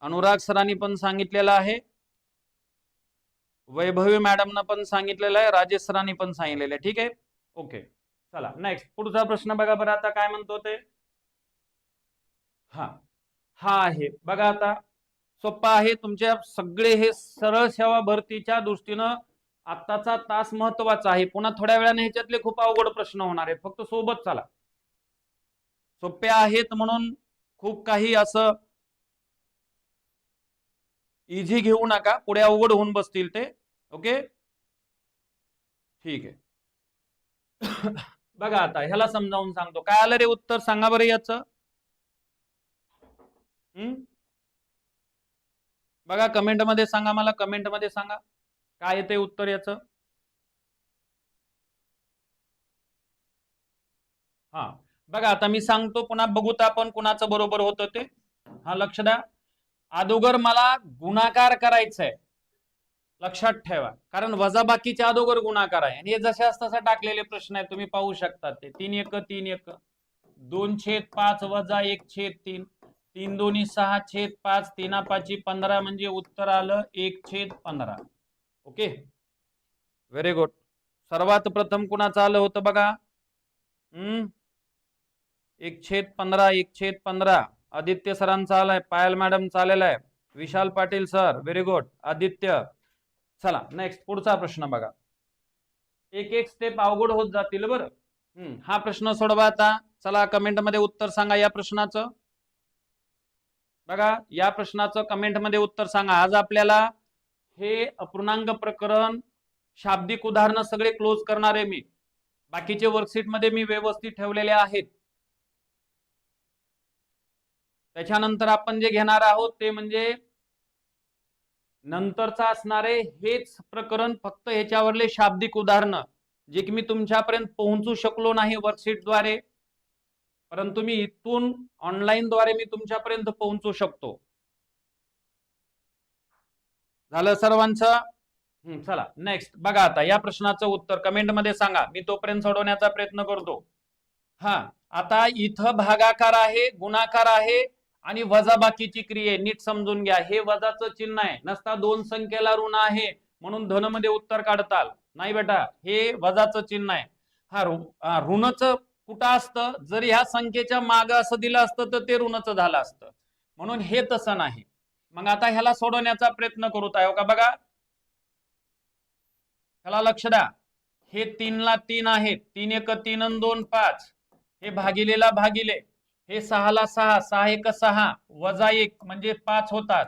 अनुराग सरांनी पण सांगितलेलं आहे, वैभवी मॅडमनं पण सांगितलेलं आहे, राजेश सरांनी पण सांगितलेलं आहे. ठीक आहे ओके चला नेक्स्ट पुढचा प्रश्न बघा बरं. आता काय म्हणतो ते हा आहे बघा. आता सोपा आहे. तुमच्या सगळे हे सरळ सेवा भरतीच्या दृष्टीनं आत्ताचा तास महत्वाचा आहे. पुन्हा थोड्या वेळाने ह्याच्यातले खूप अवघड प्रश्न होणार आहेत. फक्त सोबत चला. सोपे आहेत म्हणून खूप काही असं इझी घेऊ नका, पुढे अवघड होऊन बसतील ते. ओके ठीक आहे. बघा आता ह्याला समजावून सांगतो. काय आलं रे उत्तर सांगा बरं याचं. बघा कमेंट मध्ये सांगा, मला कमेंट मध्ये सांगा काय येते उत्तर याचं. हा बघा, आता मी सांगतो पुन्हा, बघूत आपण कुणाचं बरोबर होतं ते. हा लक्ष द्या. अगोदर मला गुणाकार करायचा आहे, लक्षात ठेवा, कारण वजाबाकीच्या अगोदर गुणाकार आहे. आणि हे जशास तसा टाकलेले प्रश्न आहे, तुम्ही पाहू शकता ते. 3 1 2/5 वजा 1/3, 3 2 6/5, 3 5 15, म्हणजे उत्तर आलं 1/15. Okay, very good. सर्वात प्रथम कुणाचं आलं होतं बघा? 1/15, 1/15 आदित्य सरांचा आलाय, पायल मॅडम चालेला आहे, Vishal Patil sir, very good Aditya. चला नेक्स्ट, पुढचा प्रश्न बघा. एक एक स्टेप अवघड होत जातील बरं. हा प्रश्न सोडवा आता. चला कमेंट मध्ये उत्तर सांगा या प्रश्नाचं. बघा, या प्रश्नाचं कमेंट मध्ये उत्तर सांगा. आज आपल्याला हे अपूर्णांक प्रकरण, शाब्दिक उदाहरणं सगळे क्लोज करणार आहे मी. बाकीचे वर्कशीट मध्ये मी व्यवस्थित ठेवलेले आहेत. त्याच्यानंतर आपण जे घेणार आहोत ते म्हणजे नंतरचा असणारे हेच प्रकरण, फक्त ह्याच्यावरले शाब्दिक उदाहरणं, जे की मी तुमच्यापर्यंत पोहोचू शकलो नाही वर्कशीटद्वारे, परंतु मी इथून ऑनलाईन द्वारे मी तुमच्यापर्यंत पोहोचू शकतो. झालं सर्वांचं? चला नेक्स्ट बघा. आता या प्रश्नाचं उत्तर कमेंट मध्ये सांगा, मी तोपर्यंत सोडवण्याचा प्रयत्न करतो. हा, आता इथं भागाकार आहे, गुणाकार आहे आणि वजाबाकीची क्रिया. नीट समजून घ्या, हे वजाचं चिन्ह आहे. नसता दोन संख्येला ऋण आहे म्हणून धन मध्ये उत्तर काढताल, नाही बेटा, हे वजाचं चिन्ह आहे. हा ऋणचं कुठं असतं? जर ह्या संख्येच्या माग असं दिलं असतं तर ते ऋणचं झालं असतं, म्हणून हे तसं नाही. मग आता ह्याला सोडवण्याचा प्रयत्न करूत आहे का? बघा, ह्याला लक्ष द्या. हे 3 ला 3 आहेत, 3 1 3 आणि 2 5, हे भागिलेला भागिले, हे 6 ला 6, 6 1 6 वजा 1 म्हणजे 5 होतात.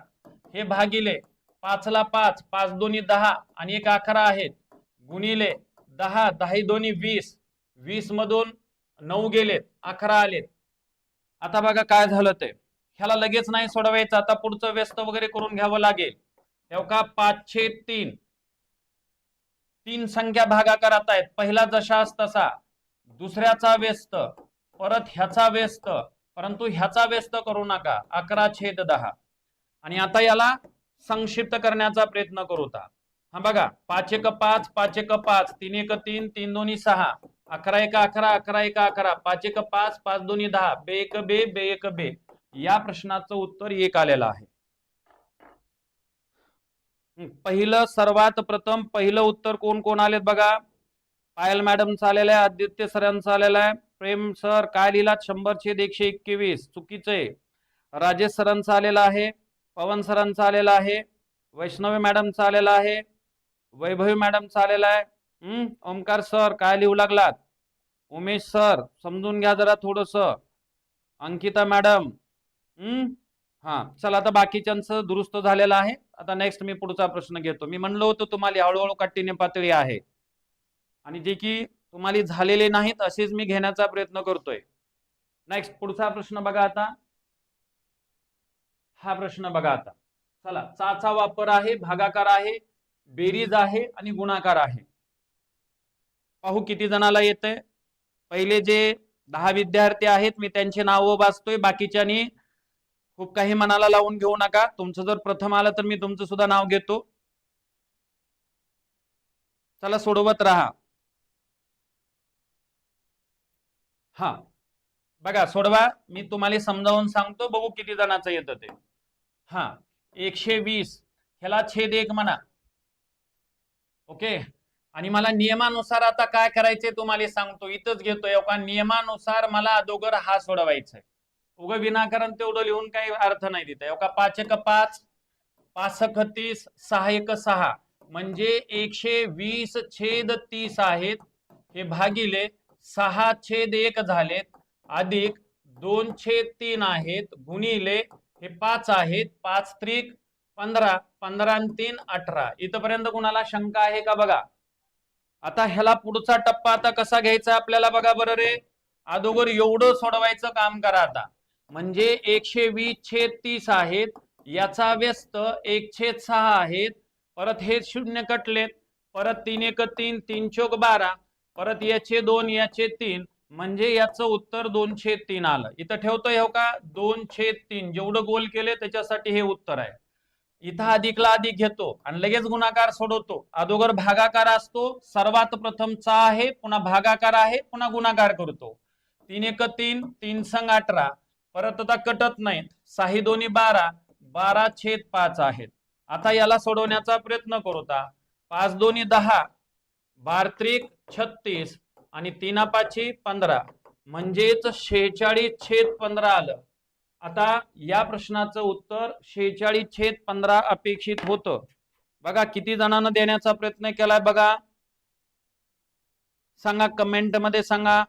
हे भागिले 5 ला 5, 5 2 10 आणि 1 11 आहेत, गुणिले 10, 10 2 20, 20 मधून 9 गेलेत, 11 आलेत. आता बघा काय झालं ते. ह्याला लगेच नाही सोडवायचं, आता पुढचं व्यस्त वगैरे करून घ्यावं लागेल. तेव्हा 5/3, 3 संख्या भागाकारात आहेत. पहिला जशास तसा, दुसऱ्याचा व्यस्त, परत ह्याचा व्यस्त, परंतु ह्याचा व्यस्त करू नका, 11/10. आणि आता याला संक्षिप्त करण्याचा प्रयत्न करू. हा बघा, 5 1 5, 5 1 5, 3 1 3, 3 2 6, 11 1 11, 11 1 11, 5 1 5, 5 2 10, बे 1 बे, बे 1 बे. या प्रश्नाचं उत्तर 1 आलेलं आहे. पहिलं, सर्वात प्रथम पहिलं उत्तर कोण कोण आलेत बघा? पायल मॅडम आलेलं आहे, आदित्य सरांचं आलेलं आहे, प्रेम सर काय लिहिलात? 100/121 चुकीचे. राजेश सरांचं आलेलं आहे, पवन सरांचं आलेलं आहे, वैष्णवी मॅडमचं आलेलं आहे, वैभवी मॅडमचं आलेलं आहे. ओमकार सर काय लिहू लागलात? उमेश सर समजून घ्या जरा थोडस. अंकिता मॅडम. हा चला, आता बाकीच्यांचं दुरुस्त झालेलं आहे. आता नेक्स्ट मी पुढचा प्रश्न घेतो. मी म्हणलो होतो तुम्हाला हळूहळू काठीण्य पातळी आहे, आणि जे की तुम्हाला झालेले नाहीत असेच मी घेण्याचा प्रयत्न करतोय. नेक्स्ट पुढचा प्रश्न बघा आता. हा प्रश्न बघा आता. चला, चा वापर आहे, भागाकार आहे, बेरीज आहे आणि गुणाकार आहे. पाहू किती जणाला येतंय. पहिले जे 10 विद्यार्थी आहेत मी त्यांची नावं वाचतोय, बाकीच्यांनी खूप काही मनाला लावून घेऊ नका. तुमचं जर प्रथम आलं तर मी तुमचं सुद्धा नाव घेतो. चला सोडवत राहा. हा बघा, सोडवा, मी तुम्हाला समजावून सांगतो, बघू किती जणांचं येतं ते. हा 120 ह्याला छेद 1 म्हणा. ओके, आणि मला नियमानुसार आता काय करायचंय तुम्हाला सांगतो, इथंच घेतोय का. नियमानुसार मला अगोदर हा सोडवायचा आहे. उगं विनाकारण तेवढं लिहून काही अर्थ नाही देत. का 5 1 5, 5 1 30, 6 1 6 म्हणजे 120/30 आहेत. हे भागिले 6/1 झालेत, अधिक 2/3 आहेत, गुणिले हे 5 आहेत, 5 त्रिक 15, 15 आणि 3 18. इथपर्यंत कुणाला शंका आहे का? बघा, आता ह्याला पुढचा टप्पा आता कसा घ्यायचा आपल्याला बघा बरं रे. अगोदर एवढं सोडवायचं काम करा आता. म्हणजे 120/30 आहेत, याचा व्यस्त 1/6 आहेत, परत हे 0 कटलेत, परत 3 1 3, 3 चौक 12, परत याचे 2 याचे 3, म्हणजे याचं उत्तर 2/3 आलं. इथं ठेवतोय हो का 2/3, जेवढं गोल केले त्याच्यासाठी हे उत्तर आहे. इथं अधिकला अधिक घेतो आणि लगेच गुणाकार सोडवतो. अगोदर भागाकार असतो, सर्वात प्रथम चा आहे, पुन्हा भागाकार आहे, पुन्हा गुणाकार करतो. 3 एक 3, 3 संग 18, परत आता कटत नाहीत. 6 दोन्ही 12, 12/5 आहेत. आता याला सोडवण्याचा प्रयत्न करू. 5 दोन्ही 10, 12 त्रिक 36 आणि 3 पाची 15, म्हणजेच 46/15 आलं. आता या प्रश्नाचं उत्तर 46/15 अपेक्षित होतं. बघा किती जणांना देण्याचा प्रयत्न केलाय बघा, सांगा कमेंट मध्ये सांगा.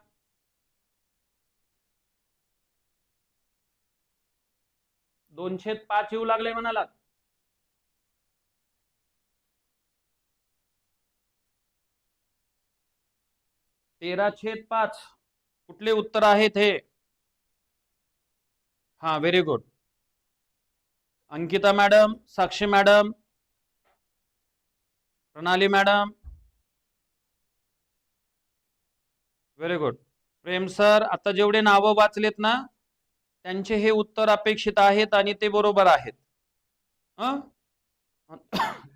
दोनशे 5 येऊ लागले म्हणाला. छेद 5 कुठले उत्तर आहेत हे? हा, व्हेरी गुड. अंकिता मॅडम, साक्षी मॅडम, प्रणाली मॅडम, व्हेरी गुड. प्रेम सर, आता जेवढे नावं वाचलेत ना त्यांचे हे उत्तर अपेक्षित आहेत आणि ते बरोबर आहेत.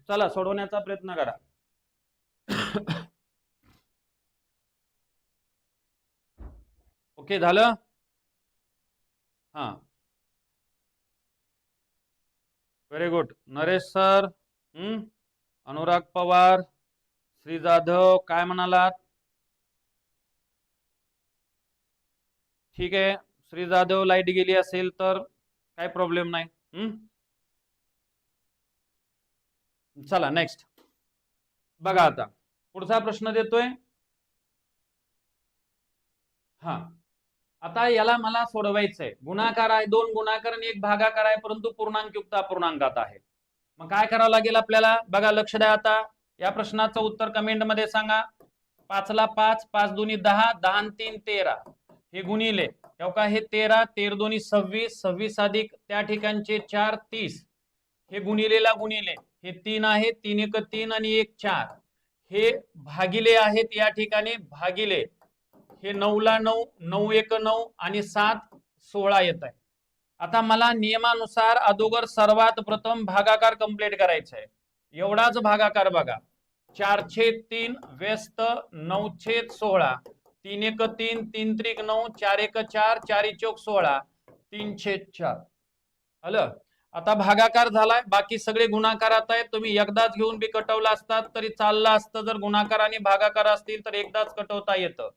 चला सोडवण्याचा प्रयत्न करा. ओके झालं. हा, very good. Naresh sir, Anurag Pawar, Shri Jadhav, काय म्हणालात? ठीक आहे, श्री जाधव लाईट गेली असेल तर काय प्रॉब्लेम नाही. चला नेक्स्ट बघा. आता पुढचा प्रश्न देतोय. हा, आता याला मला सोडवायचंय. गुणाकार आहे, 2 गुणाकार आणि 1 भागाकार आहे, परंतु पूर्णांकयुक्त अपूर्णांकात आहे. मग काय करावं लागेल आपल्याला? बघा लक्ष द्या. आता या प्रश्नाचं उत्तर कमेंट मध्ये सांगा. 5 ला 5, 5 दोन्ही 10, 10 आणि 3 13, हे गुणिले का हे 13, 13 दोन्ही 26, 26 अधिक त्या ठिकाणचे 4 30, हे गुणिलेला गुणिले हे 3 आहे, 3 एक 3 आणि 1 4, हे भागिले आहेत या ठिकाणी, भागिले हे 9 ला 9, 9 एक 9 आणि 7 16 येत आहे. आता मला नियमानुसार अगोदर सर्वात प्रथम भागाकार कंप्लीट करायचा आहे. एवढाच भागाकार बघा. 4/3 व्यस्त 9/16, 3 एक 3, 3 त्रिक 9, 4 एक 4, 4 चौक 16, 3/4 आलं. आता भागाकार झालाय, बाकी सगळे गुणाकारात आहेत. तुम्ही एकदाच घेऊन बी कटवला असतात तरी चाललं असतं. जर गुणाकार आणि भागाकार असतील तर एकदाच कटवता येतं.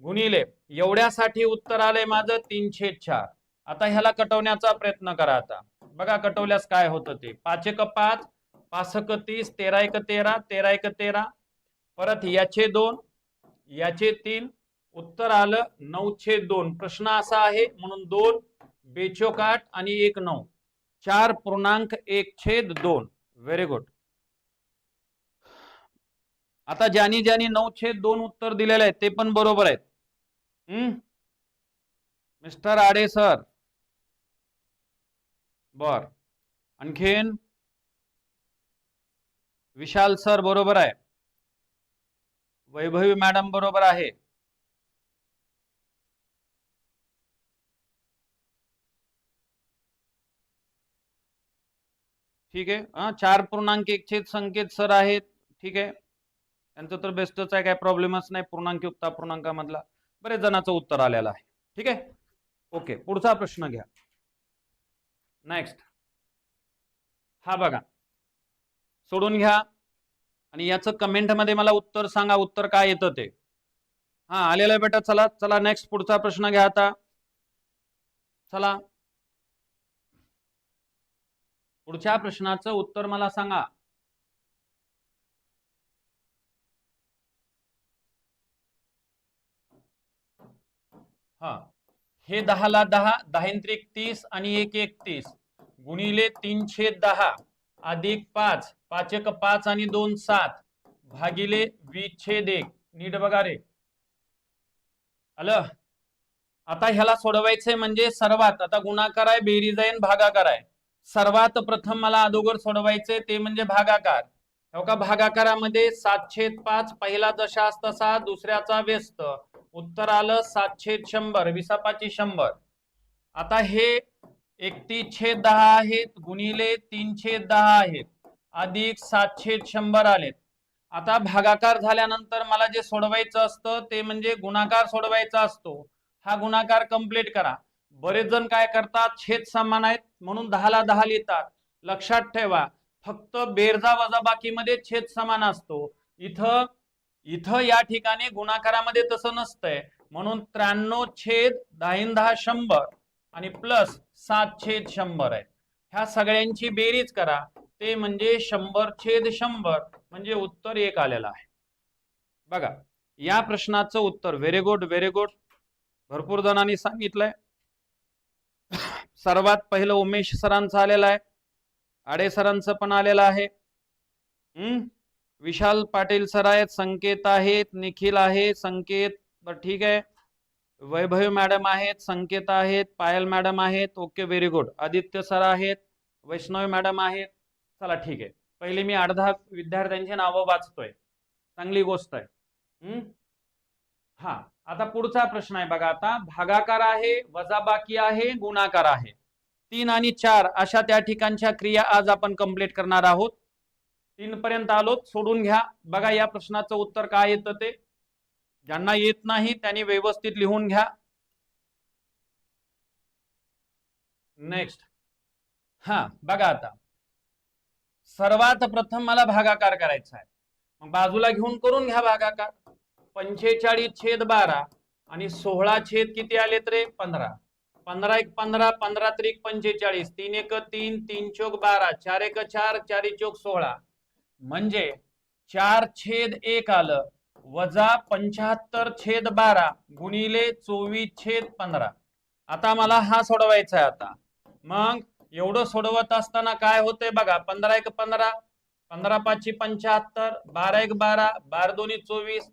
गुणिले एवढ्यासाठी उत्तर आलंय माझं 3/4. आता ह्याला कटवण्याचा प्रयत्न करा. आता बघा कटवल्यास काय होतं ते. 5 एक 5, 5 एक 30, 13 एक 13, 13 एक 13, परत याचे 2, याचे 3, उत्तर आलं 9/2. प्रश्न असा आहे म्हणून 2 बेचोक 8 आणि 1 9, 4.1/2. Very good. आता ज्यांनी ज्यांनी 9/2 उत्तर दिलेले आहेत ते पण बरोबर आहेत. मिस्टर आडे सर, बर. आणखीन विशाल सर बरोबर आहे. वैभवी मॅडम बरोबर आहे. ठीक आहे. 4.1 संकेत सर आहेत. ठीक आहे, त्यांचं तर बेस्टच आहे, काय प्रॉब्लेमच नाही पूर्णांकयुक्त अपूर्णांकामधला. बरेच जणांचं उत्तर आलेलं आहे. ठीक आहे, ओके. पुढचा प्रश्न घ्या. नेक्स्ट हा बघा, सोडून घ्या आणि याचं कमेंट मध्ये मला उत्तर सांगा, उत्तर काय येतं ते. हा, आलेलं आहे बेटा. चला चला नेक्स्ट पुढचा प्रश्न घ्या आता. चला पुढच्या प्रश्नाचं उत्तर मला सांगा. हा, हे 10 ला 10, 10 त्रिक 30 आणि 1 1 30, गुणिले 3/10 अधिक 5, 5 एक 5 आणि 2 7, भागिले 20/1. नीट बघा रे, आलं. आता ह्याला सोडवायचंय म्हणजे सर्वात, आता गुणाकार आहे, बेरीज आहे, भागाकार आहे. सर्वात प्रथम मला अगोदर सोडवायचंय ते म्हणजे भागाकार. हो का, भागाकारामध्ये 7/5 पहिला जशास तसा, दुसऱ्याचा व्यस्त, उत्तर आलं 7/100, 20/100. आता हे 31/10 आहेत गुणिले 3/10 आहेत अधिक 7/100 आलेत. आता भागाकार झाल्यानंतर मला जे सोडवायचं असतं ते म्हणजे गुणाकार सोडवायचा असतो. हा गुणाकार कंप्लीट करा. बरेच जण काय करतात, छेद समान आहेत म्हणून 10ला 10 लिहितात. लक्षात ठेवा, फक्त बेरजा वजाबाकीमध्ये छेद समान असतो. इथं इथं या ठिकाणी गुणाकारामध्ये तसं नसतंय, म्हणून 93/10 आणि प्लस 7/100 आहे. ह्या सगळ्यांची बेरीज करा, ते म्हणजे 100/100 म्हणजे उत्तर 1 आलेलं आहे. बघा या प्रश्नाचं उत्तर. Very good, very good. भरपूर जणांनी सांगितलंय. सर्वात पहिलं उमेश सरांचं आलेलं आहे, आडे सरांचं पण आलेलं आहे. विशाल पाटील सर आहेत, संकेत आहेत, निखिल आहे, संकेत, बरं ठीक आहे. वैभव मॅडम आहेत, संकेत आहेत, पायल मॅडम आहेत. Okay, very good. Aditya sir आहेत, वैष्णवी मॅडम आहेत. चला ठीक आहे, पहिले मी 8-10 विद्यार्थ्यांची नावं वाचतोय, चांगली गोष्ट आहे. हा, आता पुढचा प्रश्न आहे बघा. आता भागाकार आहे, वजाबाकी आहे, गुणाकार आहे. 3 आणि 4 अशा त्या ठिकाणच्या क्रिया आज आपण कंप्लीट करणार आहोत. 3 पर्यंत आलो, सोडून घ्या. बघा या प्रश्नाचं उत्तर काय येतं ते. ज्यांना येत नाही त्यांनी व्यवस्थित लिहून घ्या. नेक्स्ट. हा बघा, आता सर्वात प्रथम मला भागाकार करायचा आहे, मग बाजूला घेऊन करून घ्या भागाकार. 45/12 आणि 16 छेद किती आलेत रे? 15. 15 × 15, 15 × 3 = 45, 3 × 1 = 3, 3 × 12, 4 × 1 = 4, 4 × 1 = 16 म्हणजे 4/1 आलं वजा 75/12 गुणिले 24/15. आता मला हा सोडवायचा आहे. आता मग एवढं सोडवत असताना काय होतंय बघा. 15 × 1 = 15, 15 × 5 = 75, 12 × 12, 12 × 2 = 24,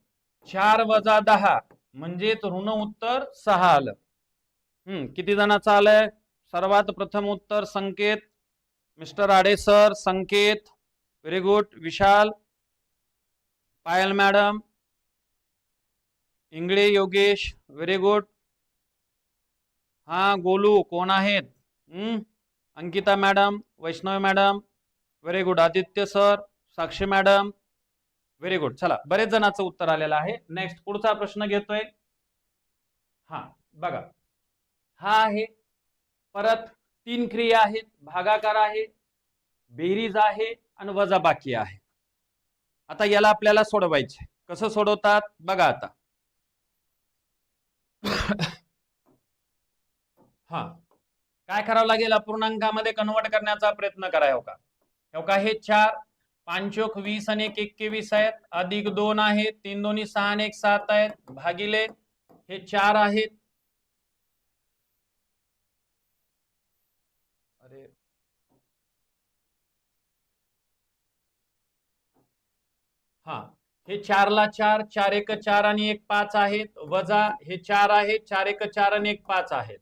4 - 10 म्हणजेच ऋण उत्तर 6 आलं. किती जणांचं आलंय? सर्वात प्रथम उत्तर Sanket, mister Ade sir, Sanket, very good. Vishal, Payal madam, Ingle Yogesh, very good. हा गोलू कोण आहेत? Ankita madam, Vaishnavi madam, very good. Aditya sir, Sakshi madam, very good. चला, बरेच जणांचं उत्तर आलेलं आहे. नेक्स्ट पुढचा प्रश्न घेतोय. हा बघा, हा आहे परत 3 क्रिया आहेत, भागाकार आहे, बेरीज आहे आणि वजाबाकी आहे. आता याला आपल्याला सोडवायचे. कसं सोडवतात बघा. आता हा काय करावं लागेल? अपूर्णांकामध्ये कन्वर्ट करण्याचा प्रयत्न करा. हो का, हे 4 5 × 20 आणि 1 × 21 आहेत, अधिक 2 आहेत, 3 × 2 = 6 आणि 1 = 7 आहेत, भागिले हे 4 आहेत. अरे हा, हे 4ला 4, 4 × 1 = 4 आणि 1 = 5 आहेत, वजा हे 4 आहेत, 4 × 1 = 4 आणि 1 = 5 आहेत.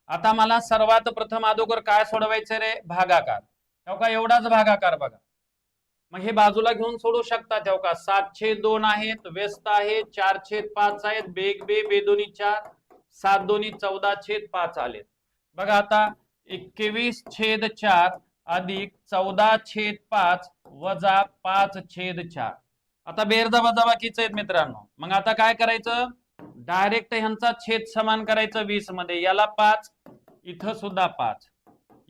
आता मला सर्वात प्रथम अगोदर काय सोडवायचं रे? भागाकार. हो का, एवढाच भागाकार बघा. मग हे बाजूला घेऊन सोडू शकतात. हो का, 7/2 आहेत, व्यस्त आहे, 4/5 आहेत, बेग बे बेदोनी 4, 7 × 2 = 14/5 आले. बघा आता 21/4 अधिक 14/5 वजा 5/4. आता बेरजा वजाबाकीचे आहेत मित्रांनो. मग आता काय करायचं? डायरेक्ट ह्यांचा छेद समान करायचं 20 मध्ये. याला 5, इथं सुद्धा 5,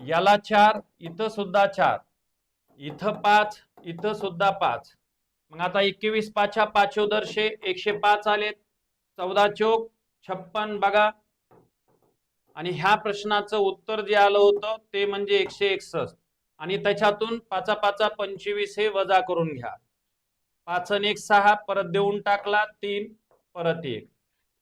याला 4, इथं सुद्धा 4, इथं 5, इथं सुद्धा 5. मग आता 21 × 5 = 5 दर्शे 105 आलेत. 14 × 4 = 56 बघा. आणि ह्या प्रश्नाचं उत्तर जे आलं होतं ते म्हणजे 161. आणि त्याच्यातून 5 × 5 = 25 हे वजा करून घ्या. 5 आणि 1 = 6, परत देऊन टाकला 3, परत 1,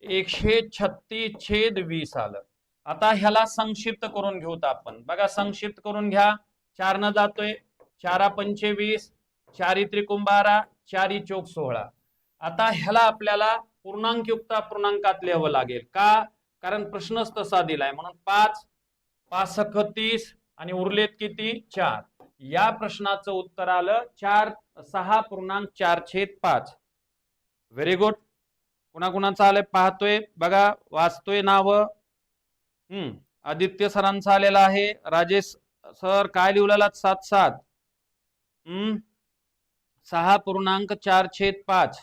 136/20 आलं. आता ह्याला संक्षिप्त करून घेऊत आपण. बघा, संक्षिप्त करून घ्या. 4 न जातोय, 4 × 5 = 20, 4 × 3 = 12, 4 × 4 = 16. आता ह्याला आपल्याला पूर्णांकयुक्त अपूर्णांकात लिहावं लागेल. का? कारण प्रश्नच तसा दिलाय म्हणून. 5 5 × 30 आणि उरलेत किती? 4. या प्रश्नाचं उत्तर आलं 6.45. Very good. कुणाकुणाचं आलंय पाहतोय बघा, वाचतोय नाव. आदित्य सरांचा आलेला आहे. राजेश सर काय लिहिलेला? 7-7 6.4/5.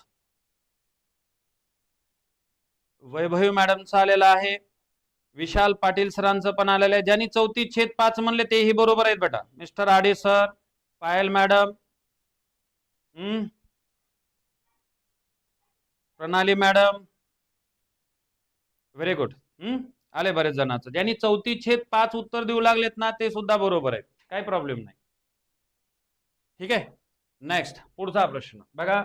वैभवी मॅडमचा आलेला आहे. विशाल पाटील सरांचं पण आलेलं आहे. ज्यांनी 34/5 म्हणले तेही बरोबर आहेत बेटा. मिस्टर आडे सर, पायल मॅडम, प्रणाली मॅडम, व्हेरी गुड. आले बरेच जणांचं. ज्यांनी 34/5 उत्तर देऊ लागलेत ना ते सुद्धा बरोबर आहेत, काही प्रॉब्लेम नाही. ठीक आहे, नेक्स्ट पुढचा प्रश्न बघा.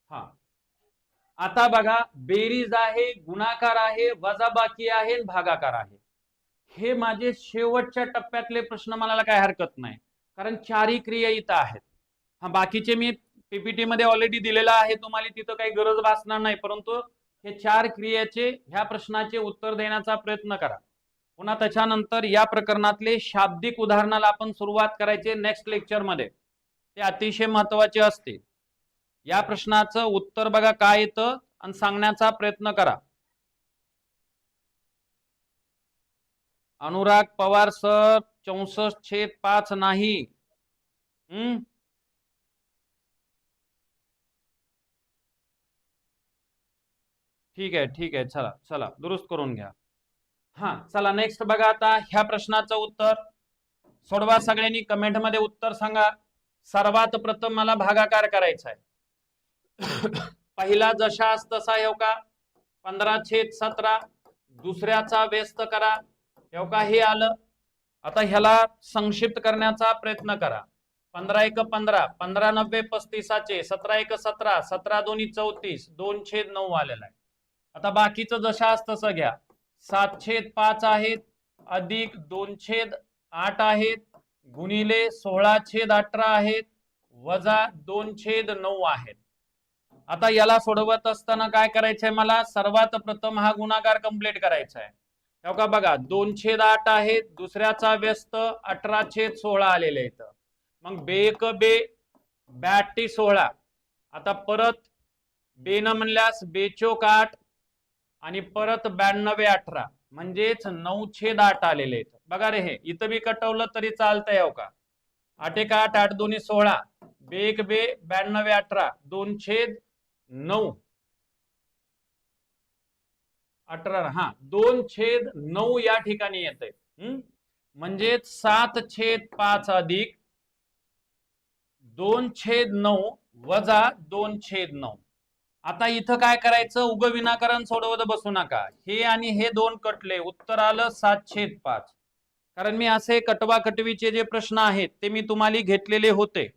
हा, आता बघा, बेरीज आहे, गुणाकार आहे, वजाबाकी आहे, भागाकार आहे. हे माझे शेवटच्या टप्प्यातले प्रश्न म्हणायला काय हरकत नाही, कारण चारही क्रिया इथं आहेत. हा, बाकीचे मी पीपीटी मध्ये ऑलरेडी दिलेला आहे, तुम्हाला तिथं काही गरज भासणार नाही. परंतु हे 4 क्रियेचे ह्या प्रश्नाचे उत्तर देण्याचा प्रयत्न करा. पुन्हा त्याच्यानंतर या प्रकरणातले शाब्दिक उदाहरणाला आपण सुरुवात करायचे नेक्स्ट लेक्चर मध्ये. ते अतिशय महत्वाचे असते. या प्रश्नाचं उत्तर बघा काय येतं आणि सांगण्याचा प्रयत्न करा. अनुराग पवार सर 64/5 नाही. ठीक आहे, ठीक आहे, चला चला दुरुस्त करून घ्या. हा, चला नेक्स्ट बघा. आता ह्या प्रश्नाचं उत्तर सोडवा. सगळ्यांनी कमेंट मध्ये उत्तर सांगा. सर्वात प्रथम मला भागाकार करायचा आहे. पहिला जशास तसा येऊ का 15/17. दुसऱ्याचा व्यस्त करा येऊ का, हे आलं. आता ह्याला संक्षिप्त करण्याचा प्रयत्न करा. 15×1 = 15, 15×9 = 35, 17×1 = 17, 17×2 = 34, 2/9 आलेला आहे. आता बाकीचं जशास तसं घ्या. 7/5 आहेत अधिक 2/8 आहेत गुणिले 16/18 आहेत वजा 2/9 आहेत. आता याला सोडवत असताना काय करायचंय मला? सर्वात प्रथम हा गुणाकार कंप्लीट करायचा आहे. का बघा 2/8 आहेत, दुसऱ्याचा व्यस्त 18/16 आलेले आहेत. मग 2 बे 82/16. आता परत बेन म्हणल्यास 2×4 आणि परत 92/18 म्हणजेच 9/8 आलेले आहेत. बघा रे, हे इथं बी कटवलं तरी चालतंय हो का. 8×1 = 8, 8×2 = 16, 2 बे 92/18, 2/9 18. हा, 2/9 या ठिकाणी येते. म्हणजे 7/5 अधिक 2/9 वजा 2/9. आता इथं काय करायचं? उग विनाकारण सोडवत बसू नका. हे आणि हे दोन कटले, उत्तर आलं 7/5. कारण मी असे कटवाकटवीचे जे प्रश्न आहेत ते मी तुम्हाला घेतलेले होते.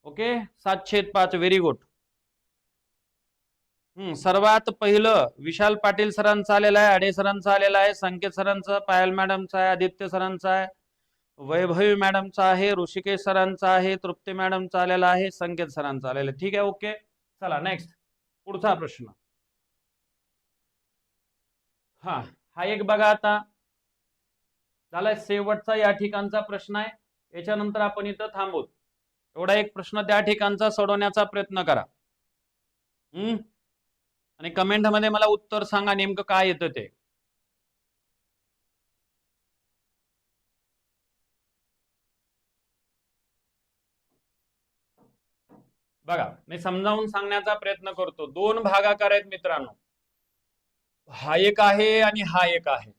ओके, 7/5. Very good. सर्वात पहिलं विशाल पाटील सरांचा आलेला आहे, आडे सरांचा आलेला आहे, संकेत सरांचा, पायल मॅडमचा आहे, आदित्य सरांचा आहे, वैभवी मॅडमचा आहे, ऋषिकेश सरांचा आहे, तृप्ती मॅडमचा आलेला आहे, संकेत सरांचा आलेला आहे. ठीक आहे, ओके. चला नेक्स्ट पुढचा प्रश्न. हा एक बघा. आता झालाय शेवटचा या ठिकाणचा प्रश्न आहे. याच्यानंतर आपण इथं थांबू. एवढा एक प्रश्न त्या ठिकाणचा सोडवण्याचा प्रयत्न करा. आणि कमेंट मध्ये मला उत्तर सांगा नेमकं काय येतं ते. बघा, मी समजावून सांगण्याचा प्रयत्न करतो. 2 भागाकार आहेत मित्रांनो. हा एक आहे आणि हा एक आहे.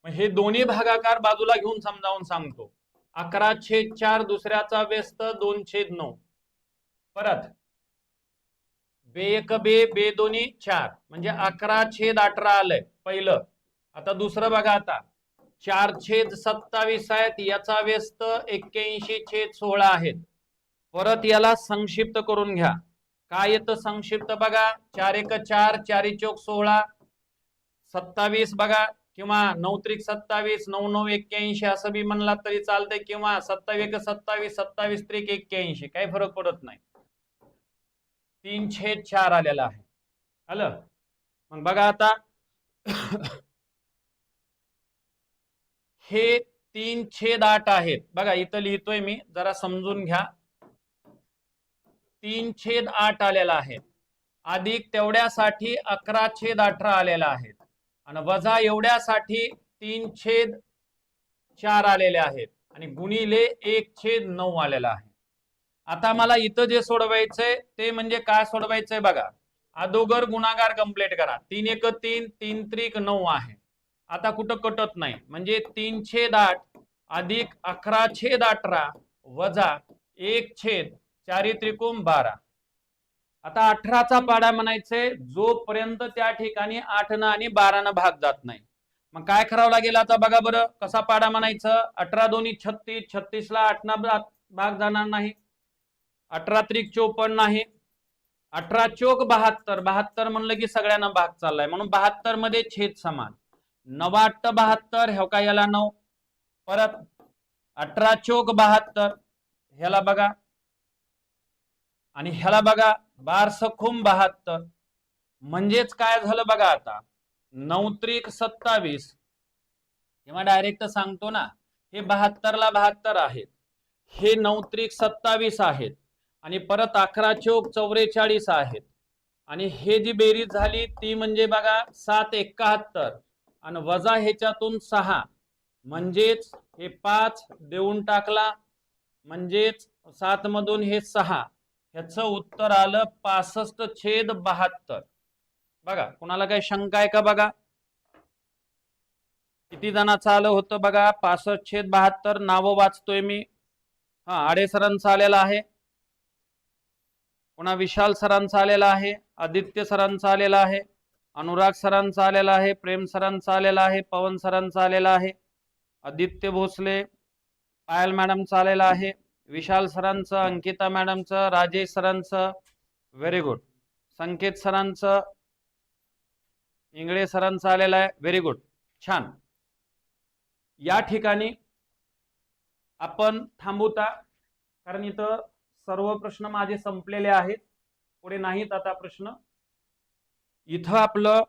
हे दोन्ही भागाकार बाजूला घेऊन समजावून सांगतो. 11/4 दुसऱ्याचा व्यस्त 2/9. परत 2 बे 2 4 म्हणजे 11/18 आलंय पहिलं. आता दुसरं बघा. आता 4/27 आहेत, याचा व्यस्त 81/16 आहेत. परत याला संक्षिप्त करून घ्या. काय येतं संक्षिप्त बघा? 4×1 = 4, 4×4 = 16, 27 बघा, किंवा 9×3 = 27, 9×9 = 81 असं बी म्हणला तरी चालतंय, किंवा 27×1 = 27, 27×3 = 81. काही फरक पडत नाही. 3/4 आलेला आहे. आलं. मग बघा आता हे 3/8 आहेत. बघा इथं लिहितोय मी, जरा समजून घ्या. 3/8 आलेला आहे. अधिक तेवढ्यासाठी 11/18 आलेला आहे आणि वजा एवढ्यासाठी 3/4 आलेले आहेत आणि गुणिले 1/9 आलेला आहे. आता मला इथं जे सोडवायचंय ते म्हणजे काय सोडवायचंय बघा. अगोदर गुणाकार कंप्लीट करा. 3 1 3, 3 3 9 आहे. आता कुठं कटत नाही म्हणजे 3/8 अधिक 11/18 वजा 1/4 त्रिकोण 12. आता 18चा पाडा म्हणायचे जोपर्यंत त्या ठिकाणी 8 न आणि 12 न भाग जात नाही. मग काय करावं लागेल आता बघा बरं. कसा पाडा म्हणायचं. 18 दोन्ही 36, 36 ला 8 न भाग जाणार नाही. 18 त्रिक 54 आहे. 18 चोक 72, 72 म्हणलं की सगळ्यांना भाग चाललाय म्हणून 72 मध्ये छेद समान. 9 8 72 हे का याला 9. परत 18 चोक 72 ह्याला बघा आणि ह्याला बघा 12 सखूम 72. म्हणजेच काय झालं बघा. आता 9 त्रिक 27 किंवा डायरेक्ट सांगतो ना. हे 72 ला 72 आहेत. हे 9 त्रिक 27 आहेत आणि परत 11 चोक 44 आहेत आणि हे जी बेरीज झाली ती म्हणजे बघा 7 71 आणि वजा ह्याच्यातून 6 म्हणजेच हे 5 देऊन टाकला म्हणजेच 7 मधून हे 6 ह्याचं उत्तर आलं 65/72. बघा कुणाला काही शंका आहे का बघा. किती जणांचं आलं होतं बघा. 65/72 नावं वाचतोय मी. आडे सरांचा आलेला आहे. पुन्हा विशाल सरांचा आलेला आहे. आदित्य सरांचा आलेला आहे. अनुराग सरांचा आलेला आहे. प्रेम सरांचा आलेला आहे. पवन सरांचा आलेला आहे. आदित्य भोसले, पायल मॅडमचा आलेला आहे. विशाल सरांचं, अंकिता मॅडमचं, राजेश सरांचं. Very good. संकेत सरांचं, इंगळे सरांचं आलेलं आहे. Very good. छान. या ठिकाणी आपण थांबूता कारण इथं सर्व प्रश्न माझे संपलेले आहेत. पुढे नाहीत आता प्रश्न. इथं आपलं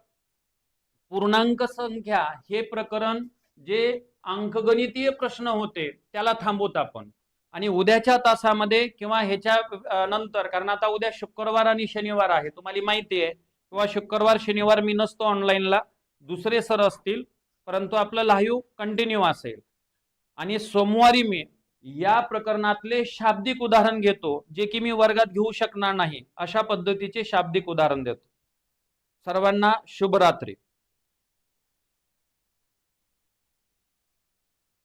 पूर्णांक संख्या हे प्रकरण जे अंकगणितीय प्रश्न होते त्याला थांबवत आपण आणि उद्याच्या तासामध्ये किंवा ह्याच्या नंतर कारण आता उद्या शुक्रवार आणि शनिवार आहे तुम्हाला माहिती आहे किंवा शुक्रवार शनिवार मी नसतो ऑनलाईनला. दुसरे सर असतील परंतु आपलं लाईव्ह कंटिन्यू असेल आणि सोमवारी मी या प्रकरणातले शाब्दिक उदाहरण घेतो जे की मी वर्गात घेऊ शकणार नाही अशा पद्धतीचे शाब्दिक उदाहरण देतो. सर्वांना शुभरात्री.